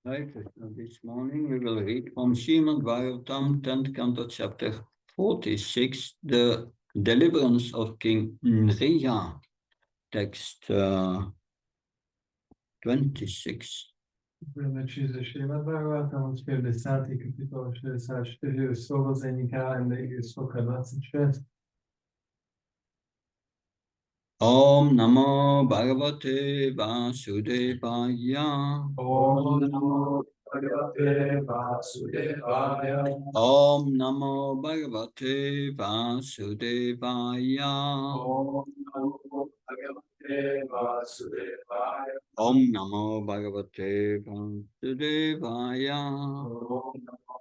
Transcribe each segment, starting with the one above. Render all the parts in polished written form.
Right, this morning we will read from Srimad Bhagavatam, 10th canto, chapter 46, the deliverance of King Nriya, text 26. Budeme číst ze Šrímad Bhagavatam, zpěv 10. kapitola 64, vysvobození KMD, sloka 26. Om Namo Bhagavate Vasudevaya. Om Namo Bhagavate Vasudevaya. Om Namo Bhagavate Vasudevaya. Om Namo Bhagavate Vasudevaya. Om Namo Bhagavate Vasudevaya. Om Namo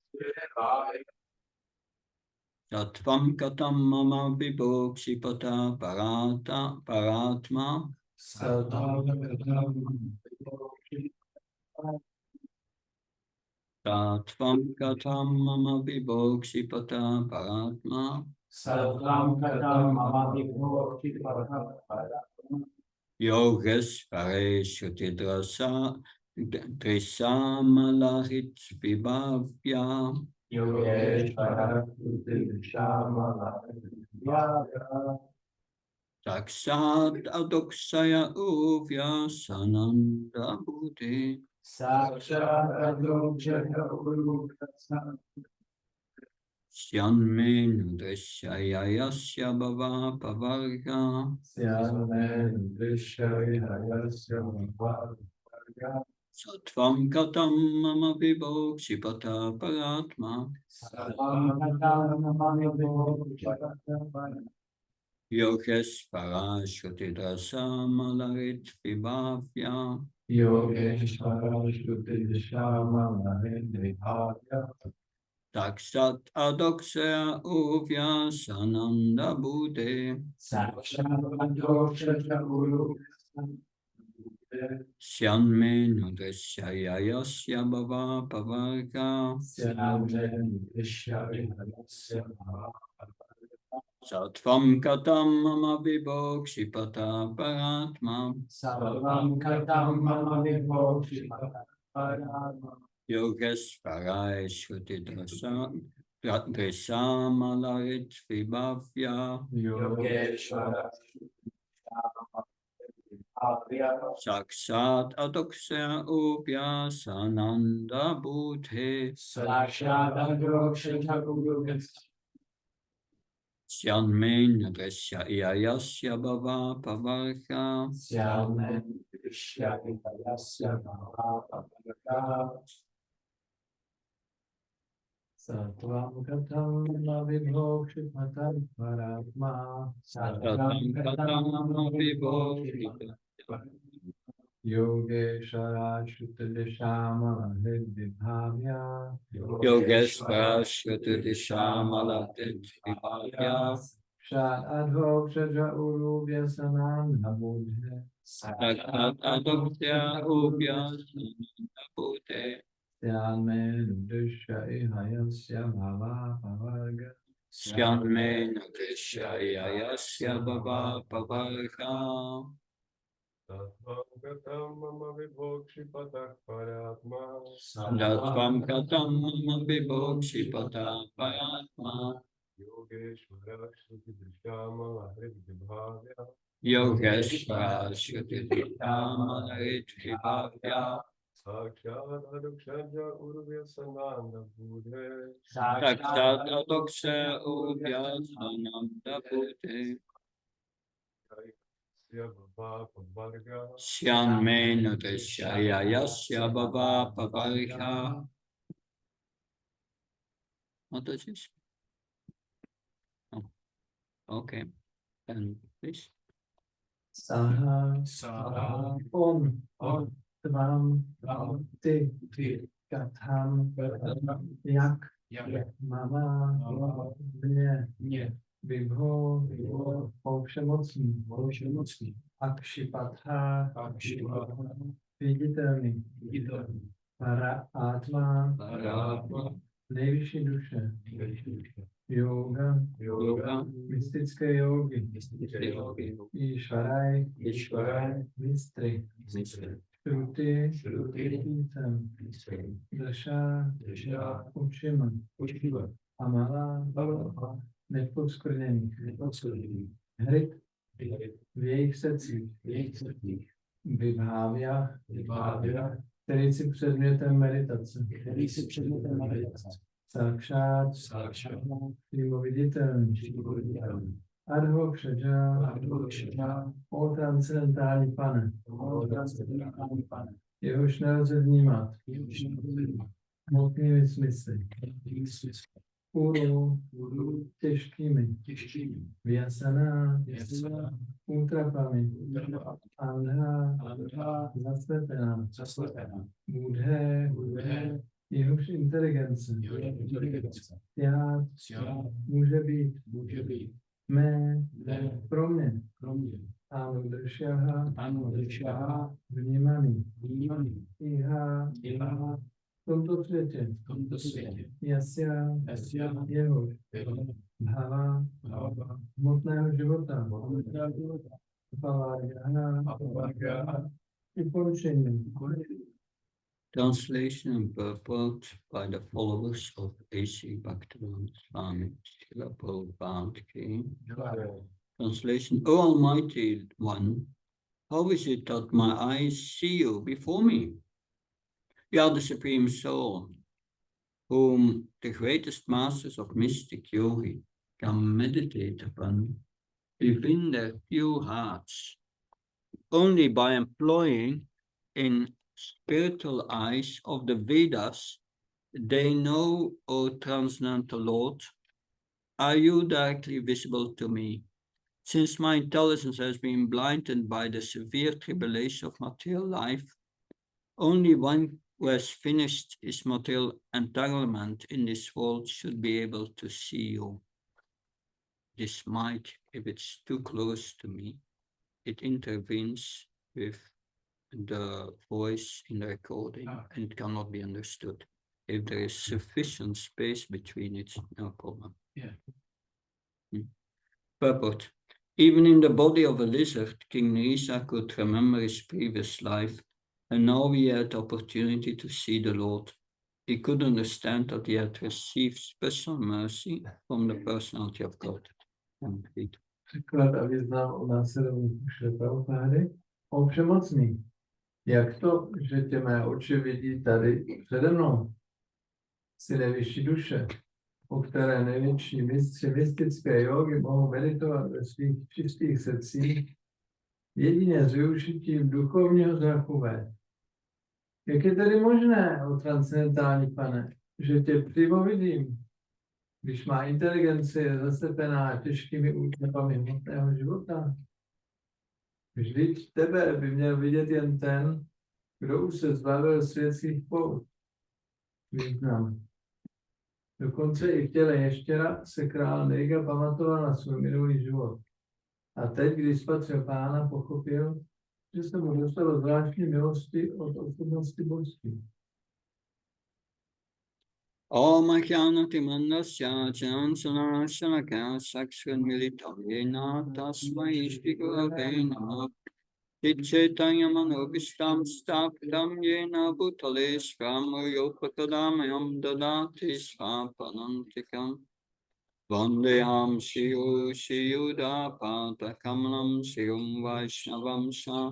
Vasudevaya. Tattvam katam mama vibhokshipata paratma. Tattvam katam mama vibhokshipata paratma. Yogesvare drasa malahit vibhavya. Sakshat adoksaya uvya sananda buddhi. Syanme nudrishaya yasya bhava pavarga. Sattvam katam mama vibhokshipata paratma. Yogesvara drasa malahit vibhavya. Sakshat adoksaya uvya sananda buddhe. Syanme nudrishaya yasya bhava pavarga. Sattvam katam mama vibhokshipata paratma. Yogesvarai drasa malahit vibhavya. Sakshat adoksaya uvya sananda buddhe. Syanme nudrishya yasya bhava pavarga. Sattvam katam vibhokshipata paratma. Sattvam katam mama vibhokshipata. Yogeshvara Shuddhishama Hridvibhavya. Yogesvara drasa malahit vibhavya. Shat adhokshaja urubhya sananda buddhe. Sakshat adoksaya uvya sananda buddhe. Syanme nudishya ihayasya bhava pavarga. Syanme nudrishya yasya bhava pavarga. Tattvam katam mama vibhokshipata paratma. Sattvam katam mama vibhokshipata paratma. Yogeshvara Shuddhishama Hridvibhavya. Yogesvara drasa malahit vibhavya. Sakshat adokshaja urvya sananda buddhe. Sakshat adoksaya uvya sananda buddhe. Syanme nudrishya yasya bhava pavarga. What does this? Oh, okay. And this? Saha Om Tvam Ti Katham Yak Mama Nye Vibho Všemocný Akshipatha Viditelný Para Atma Nejvyšší duše Yoga mystické jogy Išvaraj Mistry Shruti, Sam, Dasha, Učima, Amala, neposkvrněný, hryb v jejich srdcích, Vibhavya, který si předmětem meditace, Sakšát, přímo viditelný, Adho Kšadža, o transcendentální pane, jehož nelze vnímat hmotnými smysly, Uru, těžkými, Vyasana, útrapami, Andha, zaslepená, Budhe, jehož inteligence, Tját, může být, mé, pro mě, Anu Dršaha, vnímaný, Iha, v tomto světě, Jasya, jehož, Bhava, hmotného života, Pavargana, i porušení. Translation and purport by the followers of A.C. Bhaktivedanta Swami Srila Prabhupada Ki. Translation: O Almighty One, how is it that my eyes see you before me? You are the Supreme Soul, whom the greatest masters of mystic yogi can meditate upon within their pure hearts. Only by employing in spiritual eyes of the Vedas, they know, O Transcendental Lord, are you directly visible to me? Since my intelligence has been blinded by the severe tribulation of material life, only one who has finished his material entanglement in this world should be able to see you. This might, if it's too close to me, it intervenes with the voice in the recording and it cannot be understood. If there is sufficient space between it, no problem. Purport. Even in the body of a lizard, King Nisa could remember his previous life, and now he had the opportunity to see the Lord. He could understand that he had received special mercy from the personality of God. Překlad a význam o následovníku Prabhupády. O všemocný. Jak to, že tě mé oči vidí tady přede mnou? Jsi nejvyšší duše, o které největší mistři mystické jógy mohou meditovat ve svých čistých srdcích, jedině s využitím duchovního zraku vést. Jak je tedy možné, o transcendentální pane, že tě přímo vidím, když má inteligenci je zaslepená těžkými útrapami hmotného života? Vždyť tebe by měl vidět jen ten, kdo už se zbavil světských pout. Význam. Dokonce i v těle ještěra se král Nriga pamatoval na svůj minulý život. A teď, když spatřil pána, pochopil, že se mu dostalo zvláštní milosti od osobnosti božství. Om Ajnati Mandasya Chansana Shanaka Sakshan Militavena Tasmai Shtigurave Namah Chaitanya Manobishtam Staptam Yena Bhutale Svamuyopakadamayam Dadati Svapanantikam Vandeham Shiyuda Pata Kamalam Shiyum Vaishnavam Sha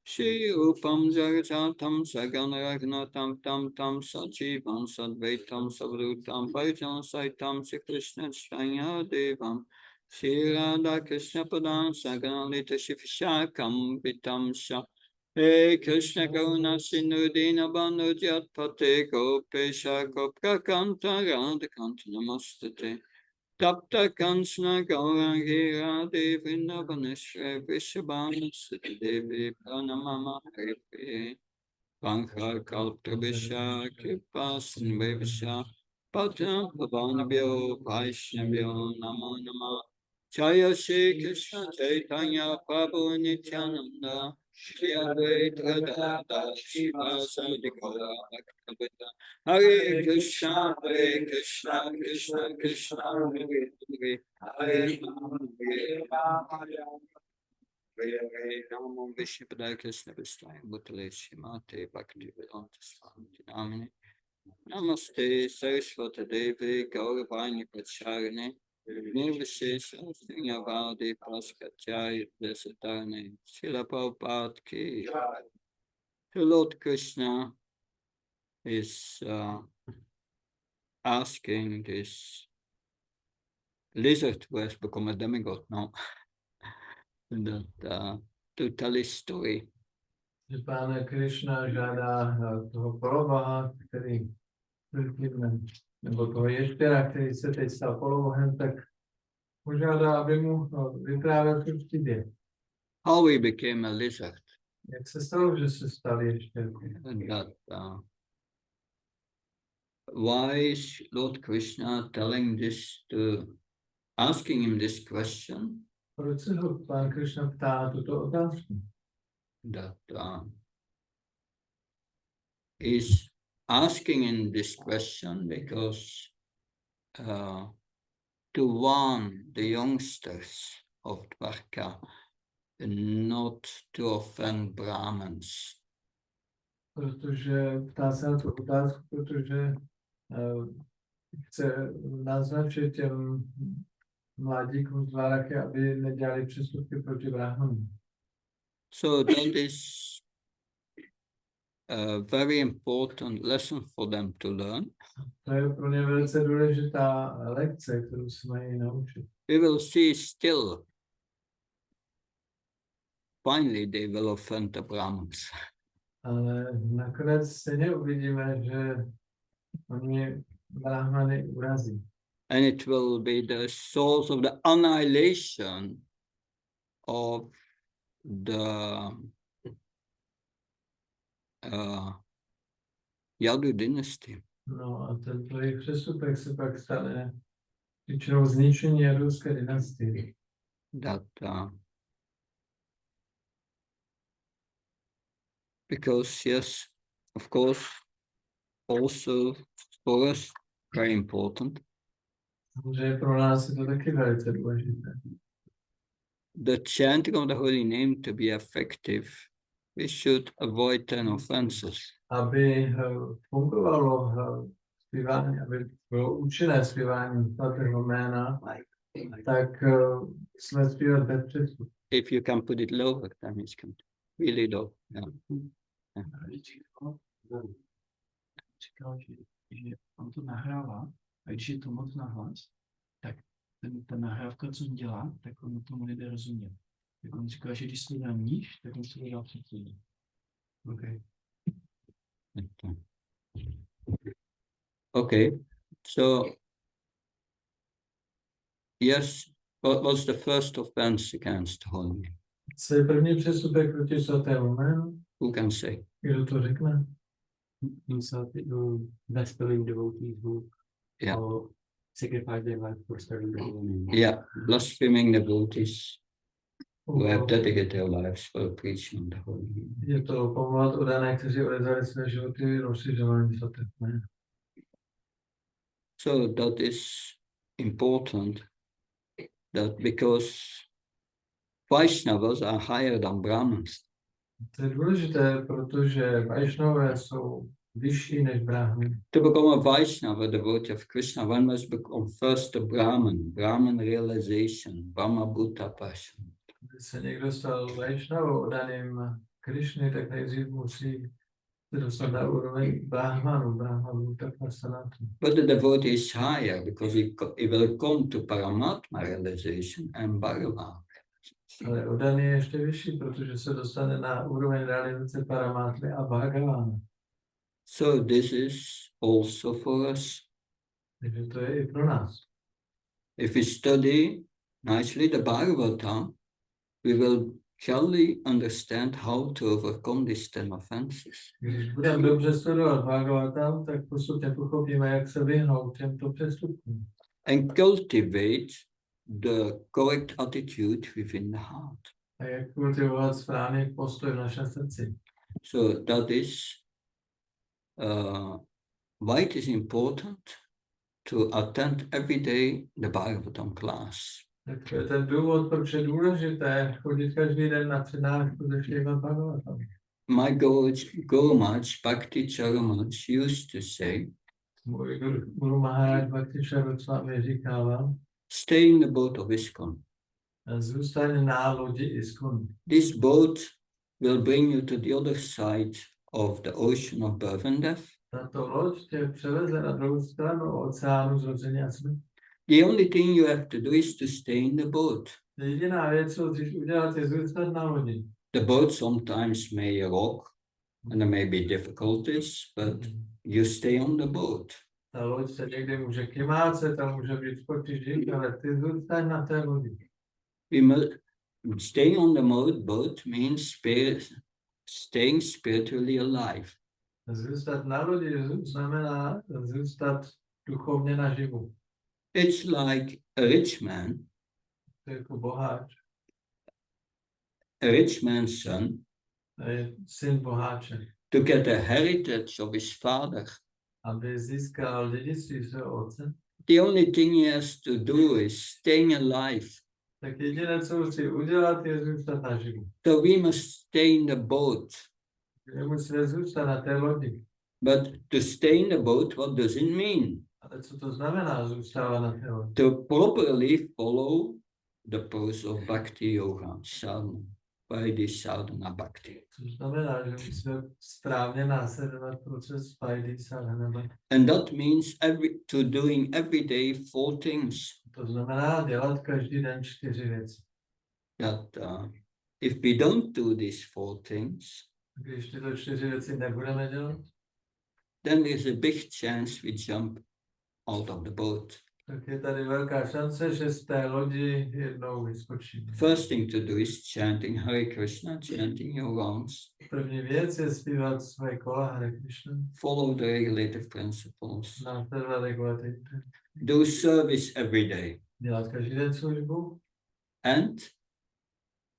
Shri Upam Jagajatam Saganaragnatam Tam Tam Sachivam Sadvaitam Savrutam Parijan Saitam Shri Krishna Shanya Devam Shri Radha Krishna Padam Saganalita Shifishakam Vitam Sha He Krishna Karuna Sindhu Dina Bandhu Jat Pate Gopesha Goprakanta Radhakanta Namastate Tapta Kansana Gauragira Devina Vaneshwar Vishabhana Siti Devi Pranamama Haripi Pankar Kalptrabhisha Kripasin Vevisha Patra Pavanabhyo Vaishnavyo Namo Nama Jaya Shri Krishna Chaitanya Prabhu Nityananda Shri Advaita Gadadhar Srivasadi Gaura Bhaktivinoda Hare Krishna, Krishna Krishna, Hare Hare, Hare Rama, Hare Rama, Namo Vishnupadaya Krishna Vishnu Bhutale Shrimate Bhaktivedanta Swami Namini Namaste Saraswati Devi Gauravani Pacharine Nirvishesha Srinyavadi Paskacharya Desatarne Srila Prabhupada Ki. The Lord Krishna is asking this lizard who has become a demigod now that to tell his story. Že Pán Krishna žádá toho poloboha, který nebo toho ještěra, který se teď stal polobohem, tak požádá, aby mu vyprávěl tu příběh. How he became a lizard. Jak se stalo, že se stal ještěrkem? And that why is Lord Krishna telling this asking him this question? Proč se ho Pán Krishna ptá tuto otázku? That is asking in this question because to warn the youngsters of Dwarka not to offend Brahmins. Protože ptá se na tu otázku, protože chce naznačit těm mladíkům z Dvaraky, aby nedělali přestupky proti Brahmanům. So that is a very important lesson for them to learn. To je pro ně velice důležitá lekce, kterou se mají naučit. We will see still. Finally, they will offend the Brahmins. Ale nakonec stejně uvidíme, že oni Brahmany urazí. And it will be the source of the annihilation of the Yadu dynasty. No a tento jejich přestupek se pak stane příčinou zničení jaduské dynastie. That because yes, of course, also for us very important. Samozřejmě pro nás je to taky velice důležité. The chanting of the holy name to be effective, we should avoid 10 offenses. Aby fungovalo zpívání, aby bylo účinné zpívání svatého jména, tak jsme zpívat bez přestupku. If you can put it lower, then it's really low. Yeah. Říkal, že on to nahrává, a když je to moc nahlas, tak ta nahrávka, co dělá, tak on tomu nejde rozumět. Tak on říkal, že když se dá níž, tak on se dá předtím. Okay. Okay, so yes, what was the first offense against holy name? Co je první přestupek proti svatému jménu? Who can say? Kdo to řekne? Blaspheming devotees who sacrifice their life for serving the holy name. Yeah, blaspheming devotees who have dedicated their lives for preaching the holy name. Je to pomlouvat oddané, kteří odevzdali své životy rozšiřování svatého jména. So that is important, that because Vaishnavas are higher than Brahmins. To je důležité, protože Vaishnavové jsou vyšší než Brahmani. To become a Vaishnava devotee of Krishna, one must become first a Brahman, Brahman realization, Brahma Bhuta Passion. Když se někdo stal Vaishnavou oddaným Krishny, tak nejdřív musí se dostat na úroveň Brahmanu, Brahma Bhuta Passion. But the devotee is higher because he will come to Paramatma realization and Bhagavan. Ale oddaný je ještě vyšší, protože se dostane na úroveň realizace Paramatmy a Bhagavana. So this is also for us. Takže to je i pro nás. If we study nicely the Bhagavatam, we will surely understand how to overcome these 10 offenses. Když budeme dobře studovat Bhagavatam, tak postupně pochopíme, jak se vyhnout těmto přestupkům. And cultivate the correct attitude within the heart. A jak kultivovat správný postoj v našem srdci. So that is why it is important to attend every day the Bhagavatam class. Tak to je ten důvod, proč je důležité chodit každý den na přednášku ze Šrímad Bhagavatam. My Guru Maharaj Bhakti Charamaj used to say, Můj Guru Maharaj Bhakti Saraswami říkával, stay in the boat of ISKCON. zůstaň na lodi ISKCON. This boat will bring you to the other side of the ocean of birth and death. Tato loď tě převeze na druhou stranu oceánu zrození a smrti. The only thing you have to do is to stay in the boat. Jediná věc, co chceš udělat, je zůstat na lodi. The boat sometimes may rock and there may be difficulties, but you stay on the boat. Ta loď se někdy může kymácet, tam může být potíží, ale ty zůstaň na té lodi. We must staying on the boat means staying spiritually alive. Zůstat na lodi znamená zůstat duchovně naživu. It's like a rich man, To je jako boháč, a rich man's son, to je syn boháče. to get a heritage of his father. Aby získal dědictví svého otce, The only thing he has to do is staying alive. tak jediné, co musí udělat, je zůstat naživu. So we must stay in the boat. Nemusíme zůstat na té lodi. But to stay in the boat, what does it mean? Ale co to znamená zůstávat na té lodi? To properly follow the process of bhakti yoga, sadhana, vaidhi sadhana bhakti. To znamená, že musíme správně následovat proces vaidhi sadhana. And that means doing every day 4 things. To znamená dělat každý den 4 věci. That if we don't do these 4 things, Když tyto 4 věci nebudeme dělat, then there's a big chance we jump out of the boat. tak je tady velká šance, že z té lodi jednou vyskočíme. First thing to do is chanting Hare Krishna, chanting your rounds, První věc je zpívat své kola Hare Krishna, follow the regulative principles, následovat regulativní, do service every day, dělat každý den službu, and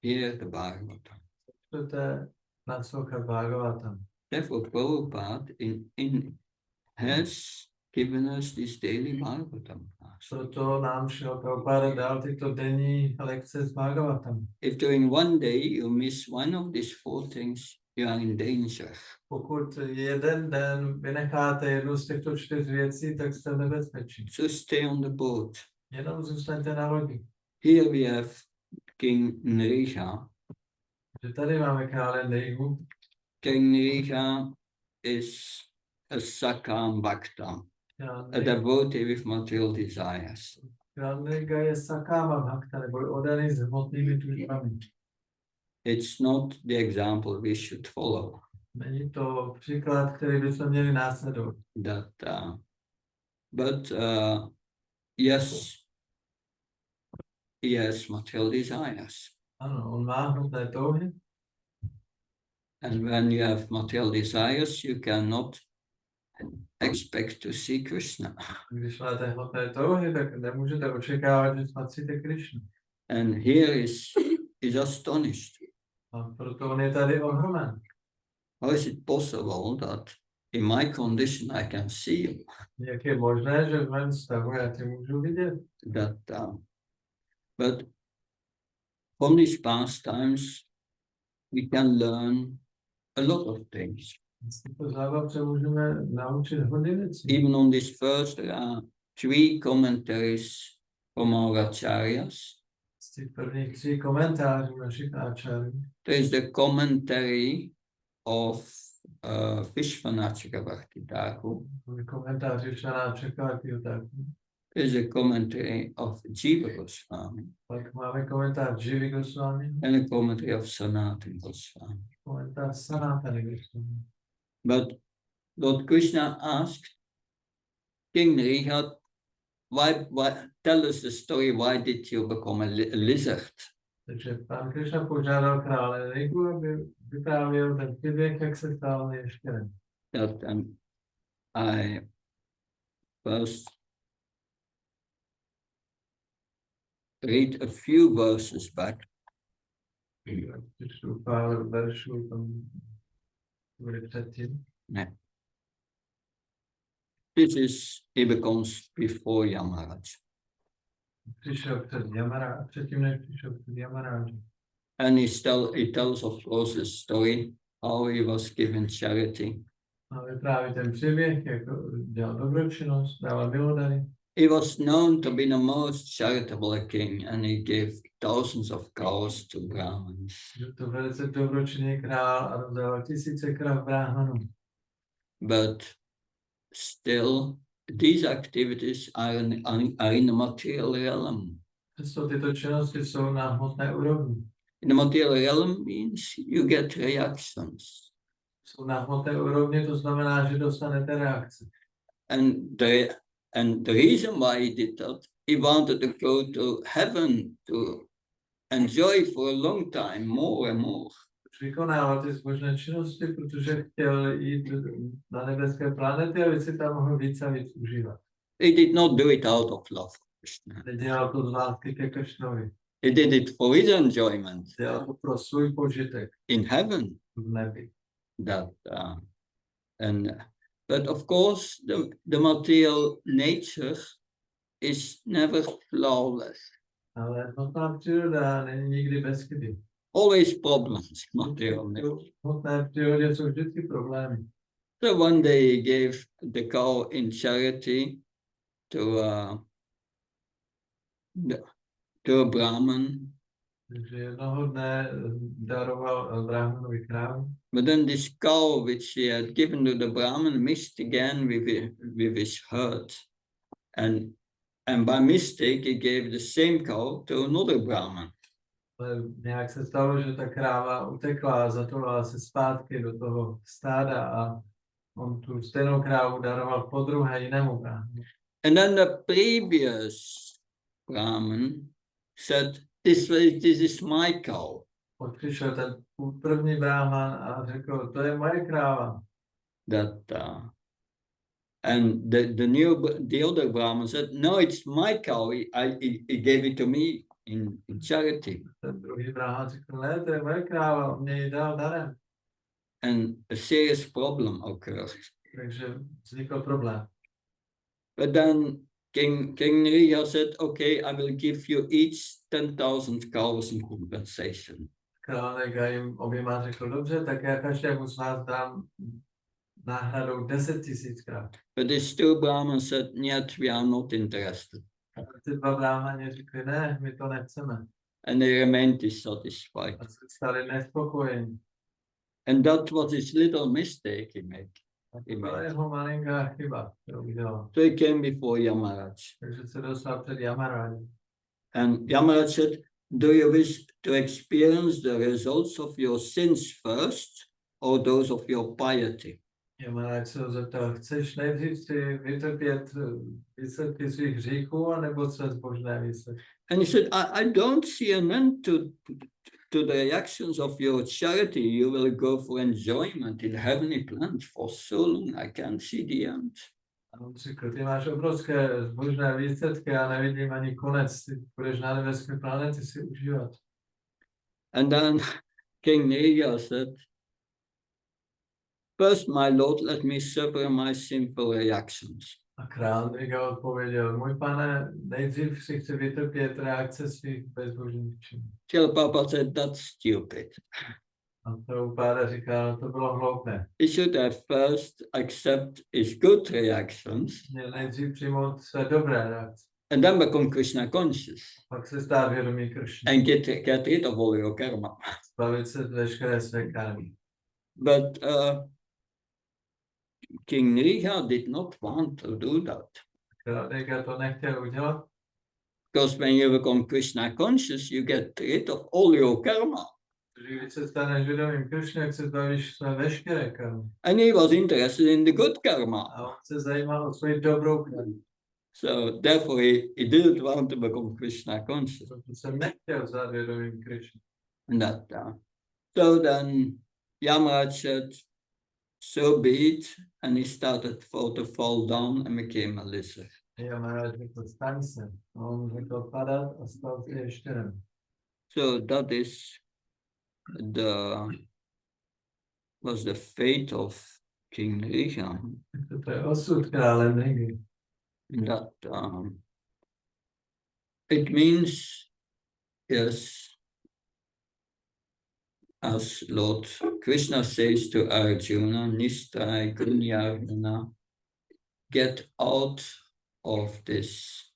hear the Bhagavatam. chcete naslouchat Bhagavatam. Therefore, Prabhupada has given us this daily Bhagavatam class. Proto nám šel Prabhupada dal tyto denní lekce s Bhagavatam. If during one day you miss one of these 4 things, you are in danger. Pokud jeden den vynecháte jednu z těchto 4 věcí, tak jste v nebezpečí. So stay on the boat. Jenom zůstaňte na lodi. Here we have King Nriha. Že tady máme krále Nrihu. King Nriha is a Sakam Bhakta, a devotee with material desires. Král Nriha je Sakama Bhakta, nebo odaný s hmotnými tužbami. It's not the example we should follow. Není to příklad, který bychom měli následovat. But yes, he has material desires. Ano, on má hmotné touhy. And when you have material desires, you cannot expect to see Krishna. Když máte hmotné touhy, tak nemůžete očekávat, že spatříte Krishnu. And here is astonished. A proto on je tady ohromen. How is it possible that in my condition I can see you? Jak je možné, že v mém stavu já tě můžu vidět? But from these pastimes, we can learn a lot of things. Z těchto zábav se můžeme naučit hodně věcí. Even on this first, there are 3 commentaries from our acharyas. Z těch prvních 3 komentářů našich áčarů. There is the commentary of Vishwanath Bhakti Thakur. Komentář Vishwanath Thakur. There is a commentary of Jiva Goswami. Pak máme komentář Jivy Goswami. And a commentary of Sanatana Goswami. Komentář Sanatana Goswami. But Lord Krishna asked King Nriha, why tell us the story, why did you become a lizard? Takže pán Krishna požádal krále Nrihu, aby vyprávěl ten příběh, jak se stal ještěrem. That I first read a few verses back. Přečtu pár veršů tam bude předtím. Yeah. This is, he becomes before Yamaraj. Přišel před Yamara, předtím než přišel před Yamaráže. And he tells, of course, the story how he was given charity. A vypráví ten příběh, jako dělal dobročinnost, dával milodary. He was known to be the most charitable king, and he gave thousands of cows to Brahmins. Byl to velice dobročinný král a rozdával tisíce krav bráhmanům. But still, these activities are in the material realm. Přesto tyto činnosti jsou na hmotné úrovni. In the material realm means you get reactions. Jsou na hmotné úrovni, to znamená, že dostanete reakce. And the reason why he did that, he wanted to go to heaven to enjoy for a long time, more and more. Vykonával ty zbožné činnosti, protože chtěl jít na nebeské planety, aby si tam mohl víc a víc užívat. He did not do it out of love for Krishna. Nedělal to z lásky ke Kršnovi. He did it for his enjoyment Dělal to pro svůj požitek in heaven. v nebi. But of course, the material nature is never flawless. Ale hmotná příroda není nikdy bez chyby. Always problems, material nature. V hmotné přírodě jsou vždycky problémy. So one day he gave the cow in charity to a Brahman. Takže jednoho dne daroval Brahmanovi krávu. But then this cow which he had given to the Brahman mixed again with his herd. And by mistake he gave the same cow to another Brahman. Ale nějak se stalo, že ta kráva utekla a zatovala se zpátky do toho stáda a on tu stejnou krávu daroval podruhé jinému Brahmanu. And then the previous Brahman said, this is my cow. Pak přišel ten první Brahman a řekl, to je moje kráva. And the other Brahman said, no, it's my cow. He gave it to me in charity. Ten druhý Brahman řekl, ne, to je moje kráva, on mě ji dal darem. And a serious problem occurred. Takže vznikl problém. But then King Riya said, okay, I will give you each 10,000 cows in compensation. Král Nega jim oběma řekl, dobře, tak já každému z vás dám náhradou 10 000 krav. But these two Brahmans said, yet we are not interested. A ty dva Brahmani řekli, ne, my to nechceme. And they remained dissatisfied. A se stali nespokojení. And that was his little mistake he made. A to byla jeho malinká chyba, kterou udělal. So he came before Yamaraj. Takže se dostal před Yamaráže. And Yamaraj said, do you wish to experience the results of your sins first or those of your piety? Yamaráž se ho zeptal, chceš nejdřív si vytrpět výsledky svých hříchů, anebo své zbožné výsledky? And he said, I don't see an end to the reactions of your charity. You will go for enjoyment in heavenly planet for so long. I can't see the end. A on řekl, ty máš obrovské zbožné výsledky, já nevidím ani konec, ty budeš na nebeské planety si užívat. And then King Nega said, first, my Lord, let me suffer my sinful reactions. A král Nega odpověděl, můj pane, nejdřív si chci vytrpět reakce svých bezbožných činů. Till Papa said, that's stupid. A Prabhupada říká, no to bylo hloupé. He should have first accept his good reactions Měl nejdřív přijmout své dobré reakce. and then become Krishna conscious Pak se stát vědomý Kršny. and get rid of all your karma. Zbavit se veškeré své karmy. But King Nriga did not want to do that. Král Nega to nechtěl udělat, Because when you become Krishna conscious, you get rid of all your karma. protože když se staneš vědomým Kršny, jak se zbavíš své veškeré karmy. And he was interested in the good karma. A on se zajímal o svoji dobrou karmu. So therefore he didn't want to become Krishna conscious. Proto jsem nechtěl stát vědomým Kršny. And so then Yamaraj said, so be it, and he started to fall down and became a lizard. Yamaráž řekl, staň se. A on řekl padat a stal se ještěrem. So that was the fate of King Nriga. To je osud krále Negy. That It means, yes, as Lord Krishna says to Arjuna, Nistrai Gunyarjuna, get out of this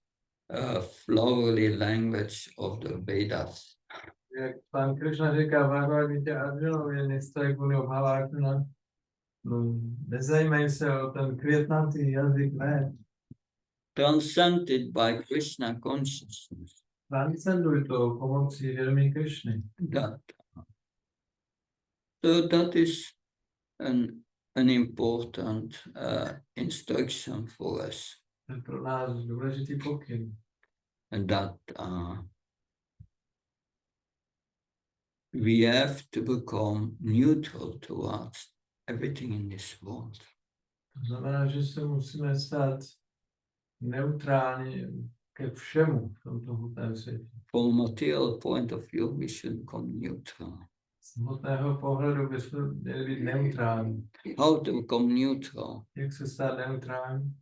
flowery language of the Vedas. Jak pan Krishna říká Bhagavad Gita Arjunovi, Nistaj Gunu Bhavartuna, no, nezajímej se o ten květnatý jazyk, ne. Transcended by Krishna consciousness. Transcenduj to pomocí vědomí Krishny. That is an important instruction for us. To je pro nás důležitý pokyn. And that we have to become neutral towards everything in this world. To znamená, že se musíme stát neutrální ke všemu v tomto hmotném světě. From a material point of view, we should become neutral. Z hmotného pohledu bychom měli být neutrální. How to become neutral? Jak se stát neutrální?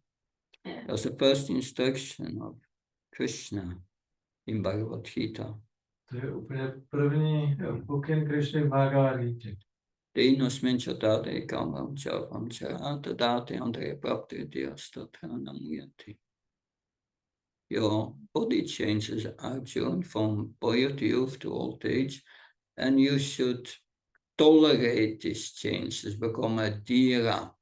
That's the first instruction of Krishna in Bhagavad Gita. To je úplně první pokyn Krishny v Bhagavad Gita. Deinosmin chatate kamam chavam charata date andre praptidya statra namuyati. Your body changes, Arjuna, from boy to youth to old age, and you should tolerate these changes, become a dhira.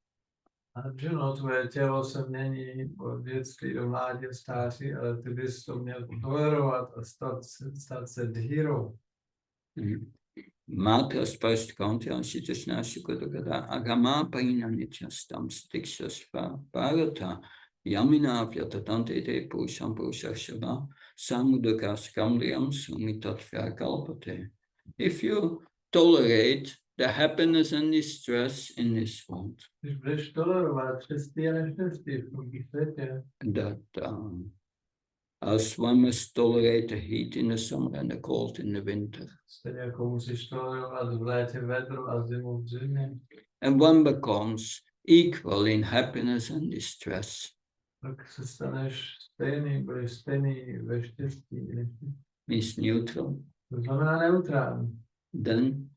Arjuno, tvoje tělo se mění od dětství do mládí a stáří, ale ty bys to měl tolerovat a stát se dhírou. Matra spashta kantya shitashna shukadagada agama paina nityastam stikshasva bharata yamina vyatatante te purusham purushashava samudakas kamriyam sumitatva kalpate. If you tolerate the happiness and the stress in this world, Když budeš tolerovat štěstí a neštěstí v tomto světě, that as one must tolerate the heat in the summer and the cold in the winter, stejně jako musíš tolerovat v létě vedro a zimu v zimě, and one becomes equal in happiness and distress, tak se staneš stejný, budeš stejný ve štěstí i neštěstí. means neutral. To znamená neutrální. Then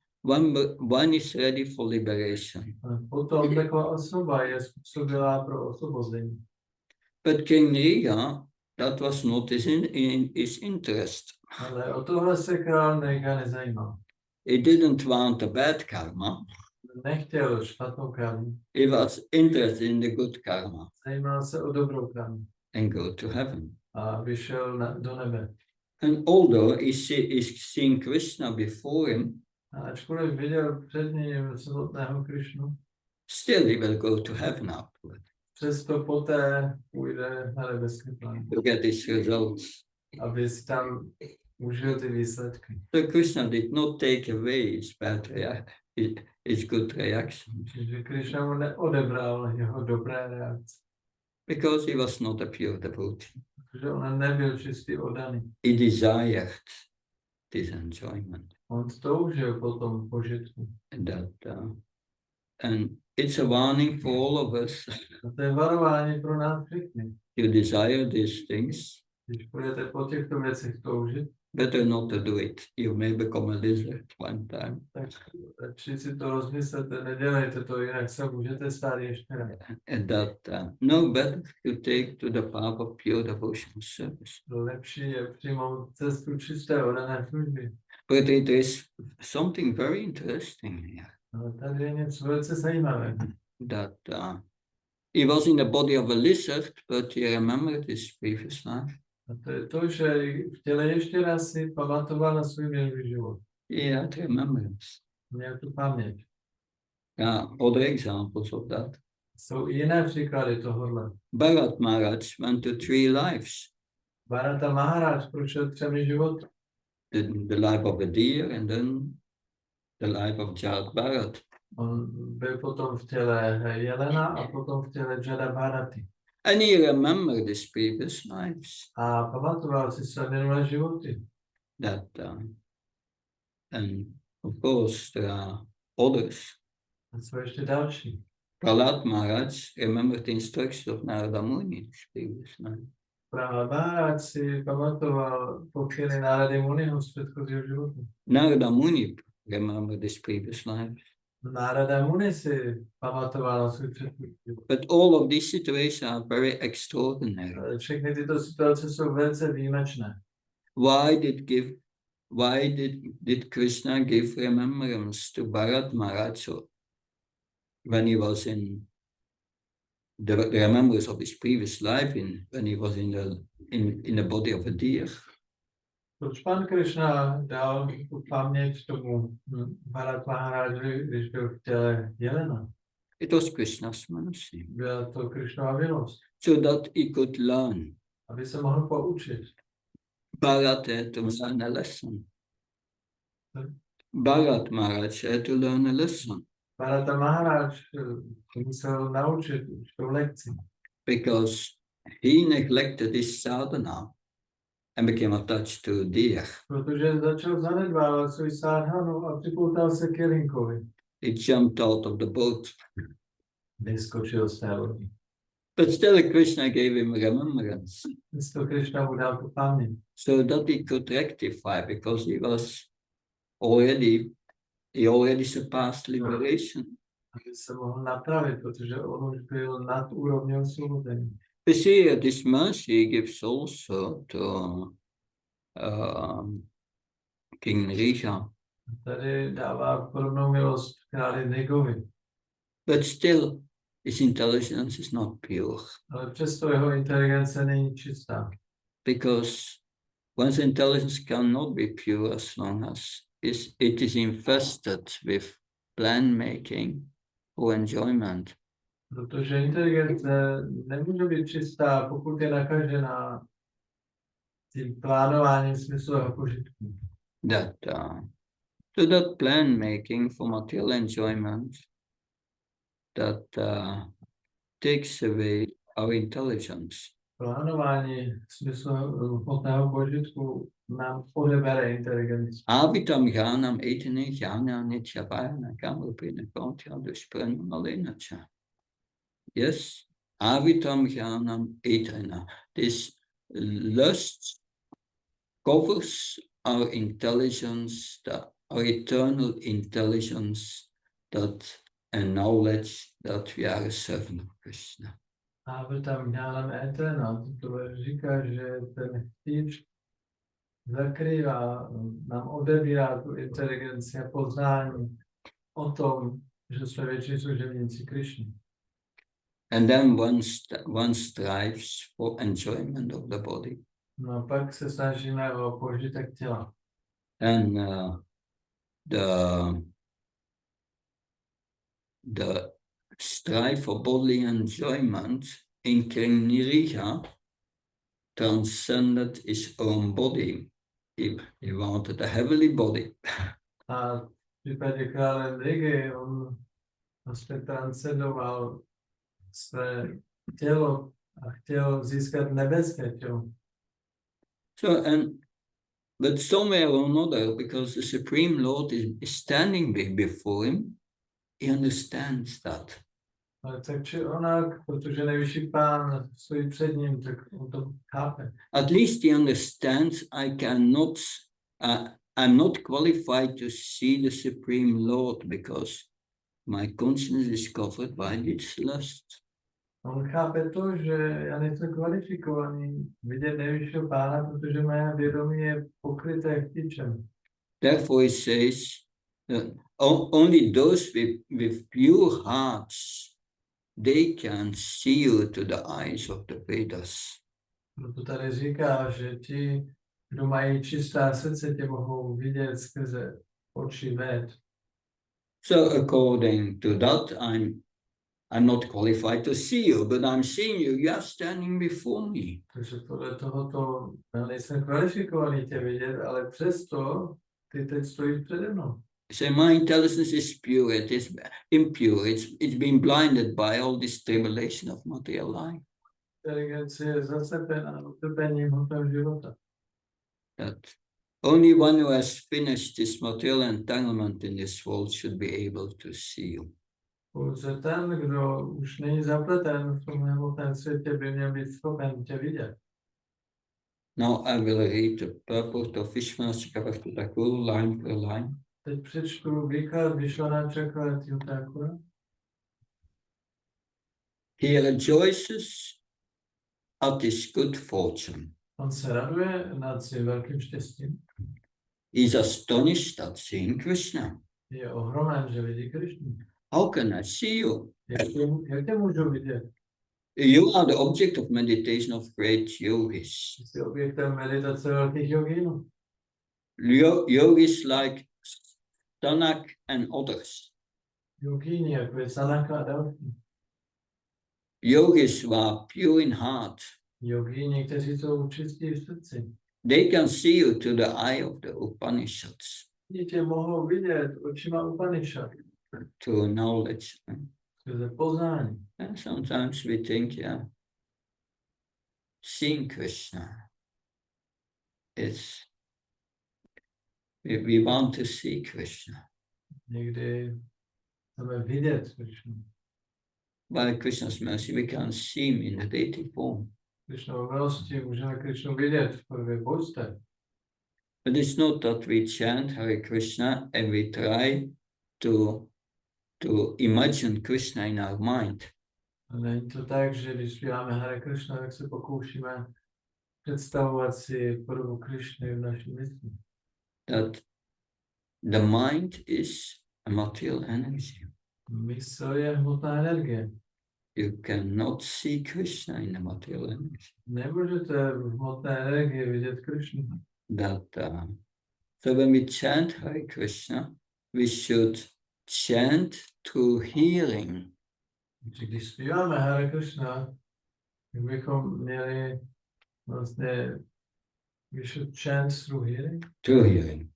one is ready for liberation. A potom taková osoba je způsobilá pro osvobození. But King Riga, that was not his interest. Ale o tohle se král Nega nezajímal. He didn't want the bad karma. Nechtěl špatnou karmu. He was interested in the good karma Zajímal se o dobrou karmu. and go to heaven. A vyšel do nebe. And although he's seeing Krishna before him, A ačkoliv viděl před ním samotného Krišnu, still he will go to heaven afterward přesto poté půjde na nebeský plán, to get his results. aby si tam užil ty výsledky. So Krishna did not take away his good reaction, Čiže Krišna mu neodebral jeho dobré reakce, because he was not a pure devotee. protože on nebyl čistý oddaný. He desired this enjoyment. On toužil po tom požitku. And it's a warning for all of us. A to je varování pro nás všechny. You desire these things, Když budete po těchto věcech toužit, better not to do it. You may become a lizard one time. tak radši si to rozmyslete, nedělejte to, jinak se můžete stát ještě raz. And no, better you take to the path of pure devotional service. Lepší je přijmout cestu čisté oddané služby. But it is something very interesting here. Ale tady je něco velice zajímavé. That he was in the body of a lizard, but he remembered his previous life. A to je to, že v těle ještě raz si pamatoval na svůj minulý život. He had remembrance. Měl tu paměť. Other examples of that. Jsou i jiné příklady tohohle. Bharat Maharaj went to 3 lives. Bharata Maharaj prošel 3 životy. The life of a deer and then the life of Jad Bharat. On byl potom v těle jelena a potom v těle Jada Bharaty. And he remembered his previous lives. A pamatoval si své minulé životy. And of course there are others. A jsou ještě další. Prahlad Maharaj remembered the instructions of Narada Muni in his previous life. Maharaj si pamatoval pokyny Nárady Muniho z předchozího života. Narada Muni remembered his previous life. Nárada Muni si pamatoval na svůj předchozí život. But all of these situations are very extraordinary. Ale všechny tyto situace jsou velice výjimečné. Why did Krishna give remembrance to Bharat Maharaj when he was in the remembrance of his previous life when he was in the body of a deer? Proč pan Krishna dal tu paměť tomu Bharat Maharážovi, když byl v těle jelena? It was Krishna's mercy, Byla to Krishnova milost, so that he could learn. aby se mohl poučit. Bharat had to learn a lesson. Bharat Maharaj had to learn a lesson Bharata Maharaj musel naučit tu lekci, because he neglected his sadhana and became attached to a deer. protože začal zanedbávat svůj sádhanu a připoutal se k jelinkovi. He jumped out of the boat. Vyskočil z té lodi. But still Krishna gave him remembrance Místo Krishna mu dal tu paměť, so that he could rectify because he already surpassed liberation. aby se mohl napravit, protože on už byl nad úrovní osvobození. You see, this mercy he gives also to King Risha. Tady dává podobnou milost králi Nigovi, But still, his intelligence is not pure ale přesto jeho inteligence není čistá. because one's intelligence cannot be pure as long as it is infested with plan making or enjoyment. Protože inteligence nemůže být čistá, pokud je nakažená tím plánováním smyslového požitku. So that plan making for material enjoyment that takes away our intelligence. Plánování smyslového hmotného požitku nám odebere inteligenci. Avitam jnanam etine jnana nityavayana kamrupina kontya dushpranamalinaccha. Yes, avitam jnanam etine. This lust covers our intelligence, our eternal intelligence, and knowledge that we are a servant of Krishna. A tam ňánam eterna, to říká, že ten chtíč zakrývá, nám odebírá tu inteligenci a poznání o tom, že jsme větší služebníci Krišny. And then one strives for enjoyment of the body. No a pak se snažíme o požitek těla. And the strive for bodily enjoyment in King Nirija transcended his own body. He wanted a heavenly body. A v případě krále Nrigy on vlastně transcendoval své tělo a chtěl získat nebeské tělo. But somewhere or another, because the Supreme Lord is standing before him, he understands that. Ale tak či onak, protože nejvyšší pán stojí před ním, tak on to chápe. At least he understands I'm not qualified to see the Supreme Lord because my conscience is covered by its lust. On chápe to, že já nejsem kvalifikovaný vidět nejvyššího pána, protože moje vědomí je pokryté chtíčem. Therefore he says, only those with pure hearts, they can see you to the eyes of the Vedas. Proto tady říká, že ti, kdo mají čistá srdce, tě mohou vidět skrze oči Véd. So according to that, I'm not qualified to see you, but I'm seeing you. You are standing before me. Takže podle tohoto já nejsem kvalifikovaný tě vidět, ale přesto ty teď stojíš přede mnou. So my intelligence is pure, it is impure, it's been blinded by all this tribulation of material life. Inteligence je zasepená utrpením hmotného života. That only one who has finished this material entanglement in this world should be able to see you. Pouze ten, kdo už není zapleten v tom hmotném světě, by měl být schopen tě vidět. Now I will read the purport of Vishwanath Thakur line per line. Teď přečtu výklad Vishwanath Thakura. He rejoices at his good fortune. On se raduje nad svým velkým štěstím. He is astonished at seeing Krishna. Je ohromen, že vidí Krišnu. How can I see you? Jak tě můžu vidět? You are the object of meditation of great yogis. Jsi objektem meditace velkých jogínů. Yogis like Tanak and others. Jogíni, jako je Sanaka a další. Yogis who are pure in heart. Jogíni, kteří jsou čistí v srdci. They can see you to the eye of the Upanishads, Oni tě mohou vidět očima Upanishad. to knowledge. Skrze poznání. And sometimes we think, yeah, seeing Krishna is, we want to see Krishna. Někdy chceme vidět Krišnu. By Krishna's mercy, we can see him in the deity form. Krišnou milosti můžeme Krišnu vidět v podobě božstev. But it's not that we chant Hare Krishna and we try to imagine Krishna in our mind. A není to tak, že když zpíváme Hare Krishna, tak se pokoušíme představovat si podobu Krišny v naší mysli. That the mind is a material energy. Mysl je hmotná energie. You cannot see Krishna in the material energy. Nemůžete v hmotné energii vidět Krišnu. So when we chant Hare Krishna, we should chant through hearing. Když zpíváme Hare Krishna, tak bychom měli vlastně we should chant through hearing. Through hearing.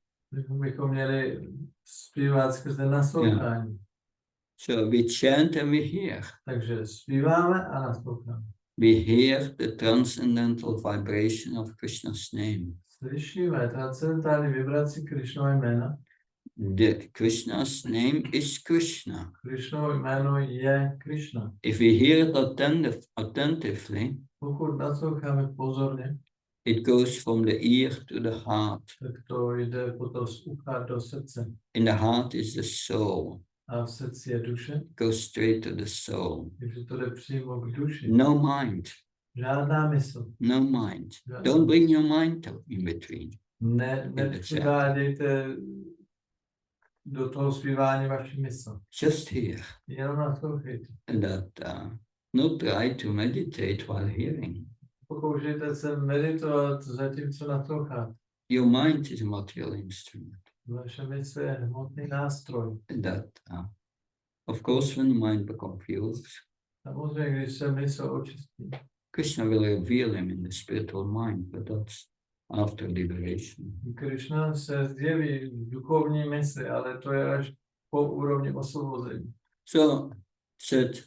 Bychom měli zpívat skrze naslouchání. So we chant and we hear. Takže zpíváme a nasloucháme. We hear the transcendental vibration of Krishna's name. Slyšíme transcendentální vibraci Krišnova jména. The Krishna's name is Krishna. Krišnovo jméno je Krišna. If we hear it attentively, Pokud nasloucháme pozorně, it goes from the ear to the heart. tak to jde potom z ucha do srdce. In the heart is the soul. A v srdci je duše, Goes straight to the soul. takže to jde přímo k duši. No mind. Žádná mysl. No mind. Don't bring your mind in between. Nepřivádějte do toho zpívání vaši mysl. Just hear. Jenom naslouchejte. Not try to meditate while hearing. Pokoušejte se meditovat zatímco nasloucháte. Your mind is a material instrument. Vaše mysl je hmotný nástroj. Of course, when the mind becomes confused, Samozřejmě, když se mysl očistí, Krishna will reveal him in the spiritual mind, but that's after liberation. Krishna se zjeví v duchovní mysli, ale to je až po úrovni osvobození. So, said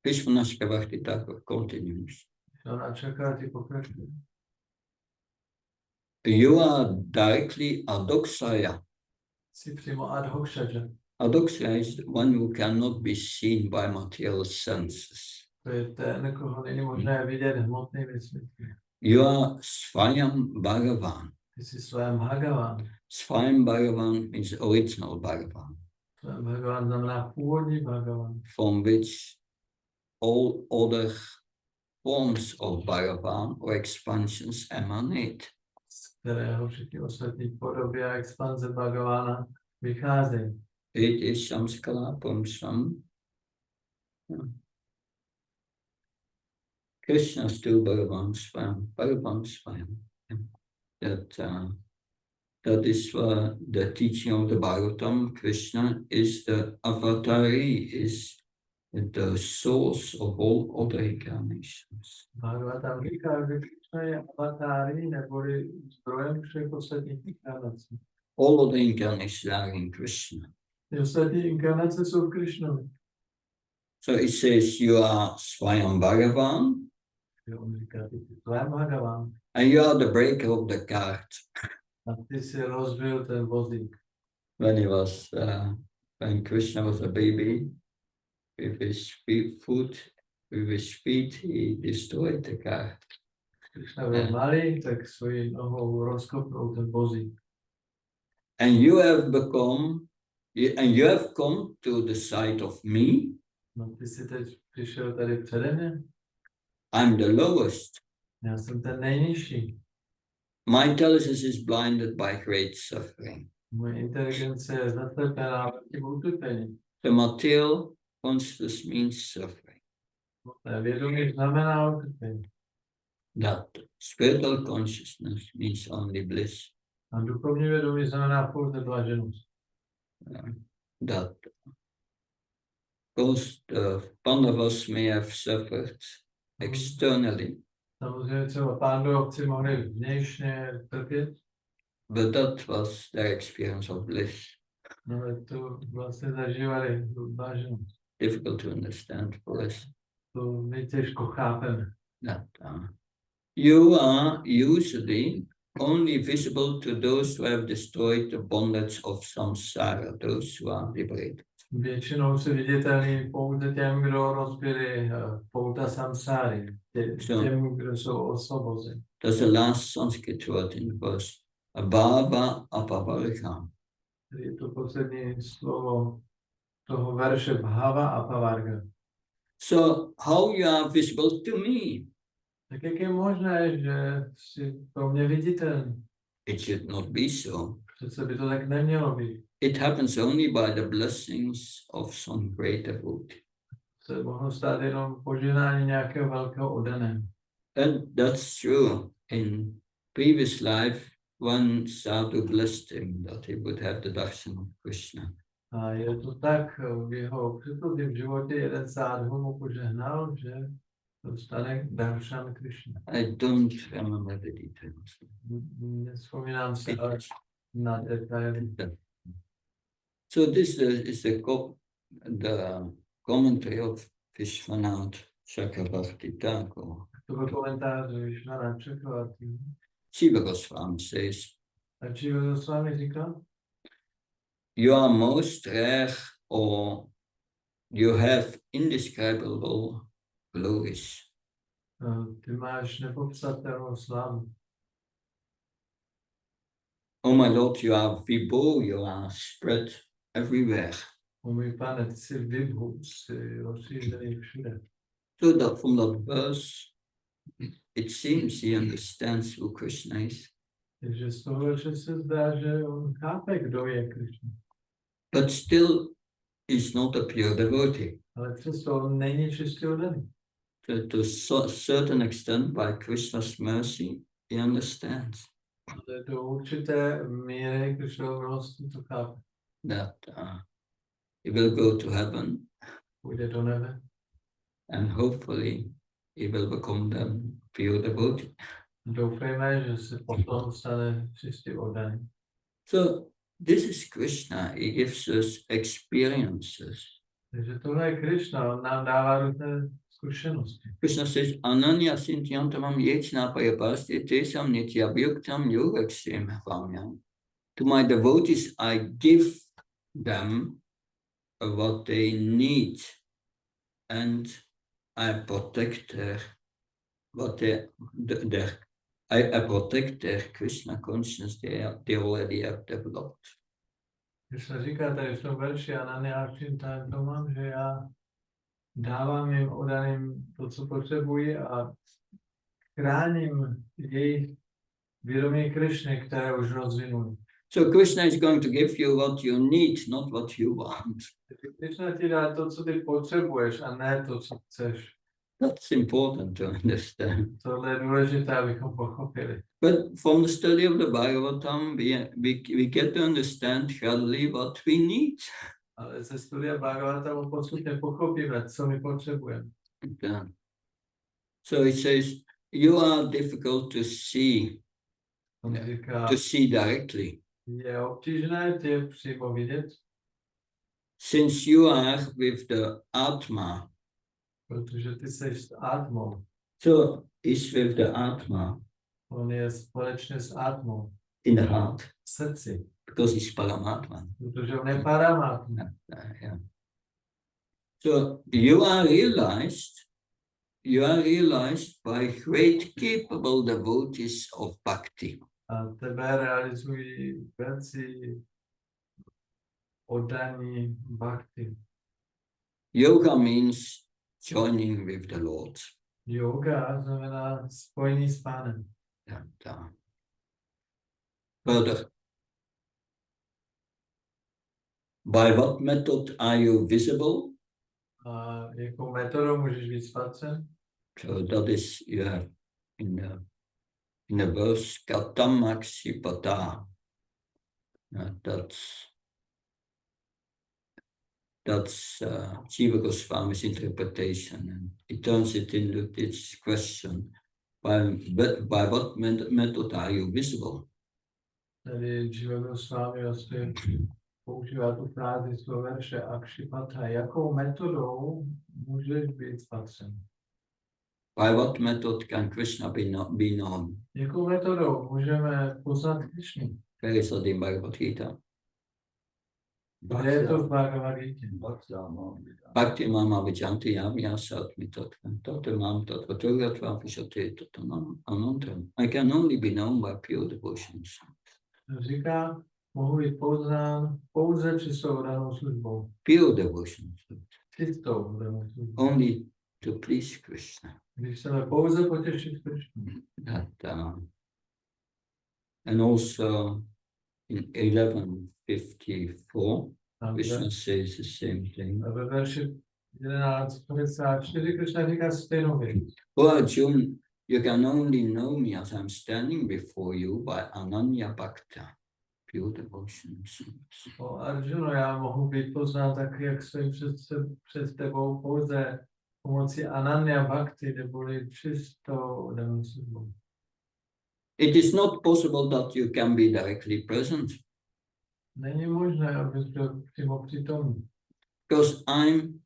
Vishwanath Bhakti Thakur continues. Ona čeká ty pokračuje. You are directly adoksaya. Jsi přímo ad hoc šadža. Adoksaya is one who cannot be seen by material senses. To je ten, koho není možné vidět hmotnými smysly. You are Svayam Bhagavan. Ty jsi svém Bhagavan. Svayam Bhagavan means original Bhagavan, Svém Bhagavan znamená původní Bhagavan. from which all other forms of Bhagavan or expansions emanate. Z kterého všechny ostatní podoby a expanze Bhagavana vycházejí. It is samskala pumsam. Krishna still Bhagavan Swayam. That is the teaching of the Bhagavatam. Krishna is the avatari, is the source of all other incarnations. Bhagavatam říká, že Krishna je avatári, neboli zdrojem všech ostatních inkarnací. All other incarnations are in Krishna. Ty ostatní inkarnace jsou v Krishnovi. So it says you are Swayam Bhagavan On říká, ty jsi svém Bhagavan. and you are the breaker of the cart. A ty si rozbil ten vozík. When Krishna was a baby, with his feet, he destroyed the cart. Krishna byl malý, tak svojí nohou rozkopnul ten vozík. And you have come to the side of me. No ty jsi teď přišel tady přede mě. I'm the lowest. Já jsem ten nejnižší. My intelligence is blinded by great suffering. Moje inteligence je zaslepená tím utrpení. The material consciousness means suffering. Vědomí znamená utrpení. That spiritual consciousness means only bliss. A duchovní vědomí znamená pouze blaženost. That because the Pandavas may have suffered externally, Samozřejmě třeba pándovci mohli vnějšně trpět, but that was their experience of bliss. ale to vlastně zažívali blaženost. Difficult to understand for us. To my těžko chápeme. That you are usually only visible to those who have destroyed the bondage of samsara, those who are liberated. Většinou se viditelný pouze těm, kdo rozbili pouta samsáry, těm, kdo jsou osvobozeni. That's the last Sanskrit word in the verse. Abhava apavarga. Je to poslední slovo toho verše bhava a pavarga. So how you are visible to me? Tak jak je možné, že jsi pro mě viditelný? It should not be so. Přece by to tak nemělo být. It happens only by the blessings of some great devotee. Se mohlo stát jenom požehnání nějakého velkého oddaného. And that's true. In previous life, one sadhu blessed him that he would have the darshan of Krishna. A je to tak, v jeho předchozím životě jeden sádhu mu požehnal, že dostane darshan Krishna. I don't remember the details. Nevzpomínám si ale na detaily. So this is the commentary of Vishwanath Chakravarti Thakur. To byl komentář Vishwanath Chakravarti. Jiva Goswami says, A Jiva Goswami říká, you are most rare or you have indescribable glories. ty máš nepopsatelnou slávu. Oh my Lord, you are Vibhu, you are spread everywhere. O můj pane, ty jsi vibhu, jsi rozšířený všude. So that from that verse, it seems he understands who Krishna is. Takže z toho verše se zdá, že on chápe, kdo je Krishna. But still, he's not a pure devotee. Ale přesto on není čistě oddaný. To a certain extent, by Krishna's mercy, he understands Ale do určité míry Krishna milosti to chápe. that he will go to heaven Půjde do nebe and hopefully he will become the pure devotee. doufejme, že se potom stane čistě oddaný. So this is Krishna. He gives us experiences. Takže tohle je Krishna, on nám dává různé zkušenosti. Krishna says, Ananya Sintyantamam Yechna Payapasti Tesam Nitya Vyuktam Yogakshim Vamyam. To my devotees, I give them what they need, and I protect I protect their Krishna consciousness they already have developed. Krishna říká tady v tom verši Ananya Sintyantamam, že já dávám jim oddaným to, co potřebují a chráním jejich vědomí Krishny, které už rozvinuli. So Krishna is going to give you what you need, not what you want. Krishna ti dá to, co ty potřebuješ, a ne to, co chceš. That's important to understand. Tohle je důležité, abychom pochopili. But from the study of the Bhagavatam, we get to understand really what we need. Ale ze studia Bhagavatamu postupně pochopíme, co my potřebujeme. So it says, you are difficult to see directly. Je obtížné tě přímo vidět, Since you are with the Atma. protože ty jsi s Atmou. So is with the Atma. On je společně s Atmou. In the heart. V srdci. Because he's Paramatma. Protože on je Paramatma. Yeah. So you are realized you are realized by great capable devotees of bhakti. A tebe realizují věci oddaní bhakti. Yoga means joining with the Lord. Yoga znamená spojení s Pánem. Further, by what method are you visible? A jakou metodou můžeš být spatřen? So that is in the verse Katamaksipata. That's Jiva Goswami's interpretation, and he turns it into this question: by what method are you visible? Tady Jiva Goswami vlastně používá tu frázi z toho verše Akshipata. Jakou metodou můžeš být spatřen? By what method can Krishna be known? Jakou metodou můžeme poznat Krišnu? Where is that in Bhagavad Gita? Kde je to v Bhagavad Gita? Bhakti mama vijanti yamya satmi tattva mam tattva turgatva vishate tattanam anantram. I can only be known by pure devotions. Říká, mohu být poznán pouze čistou danou službou. Pure devotions. Čistou danou službou. Only to please Krishna. Když chceme pouze potěšit Krišnu. And also in 1154, Krishna says the same thing. A ve verši 11:54 Krishna říká stejnou věc. O Arjuna, you can only know me as I'm standing before you by ananya bhakta, pure devotions. O Arjuno, já mohu být poznán tak, jak stojím před tebou pouze pomocí ananya bhakti, neboli čistou danou službou. It is not possible that you can be directly present, Není možné, abys byl přímo přítomný, because I'm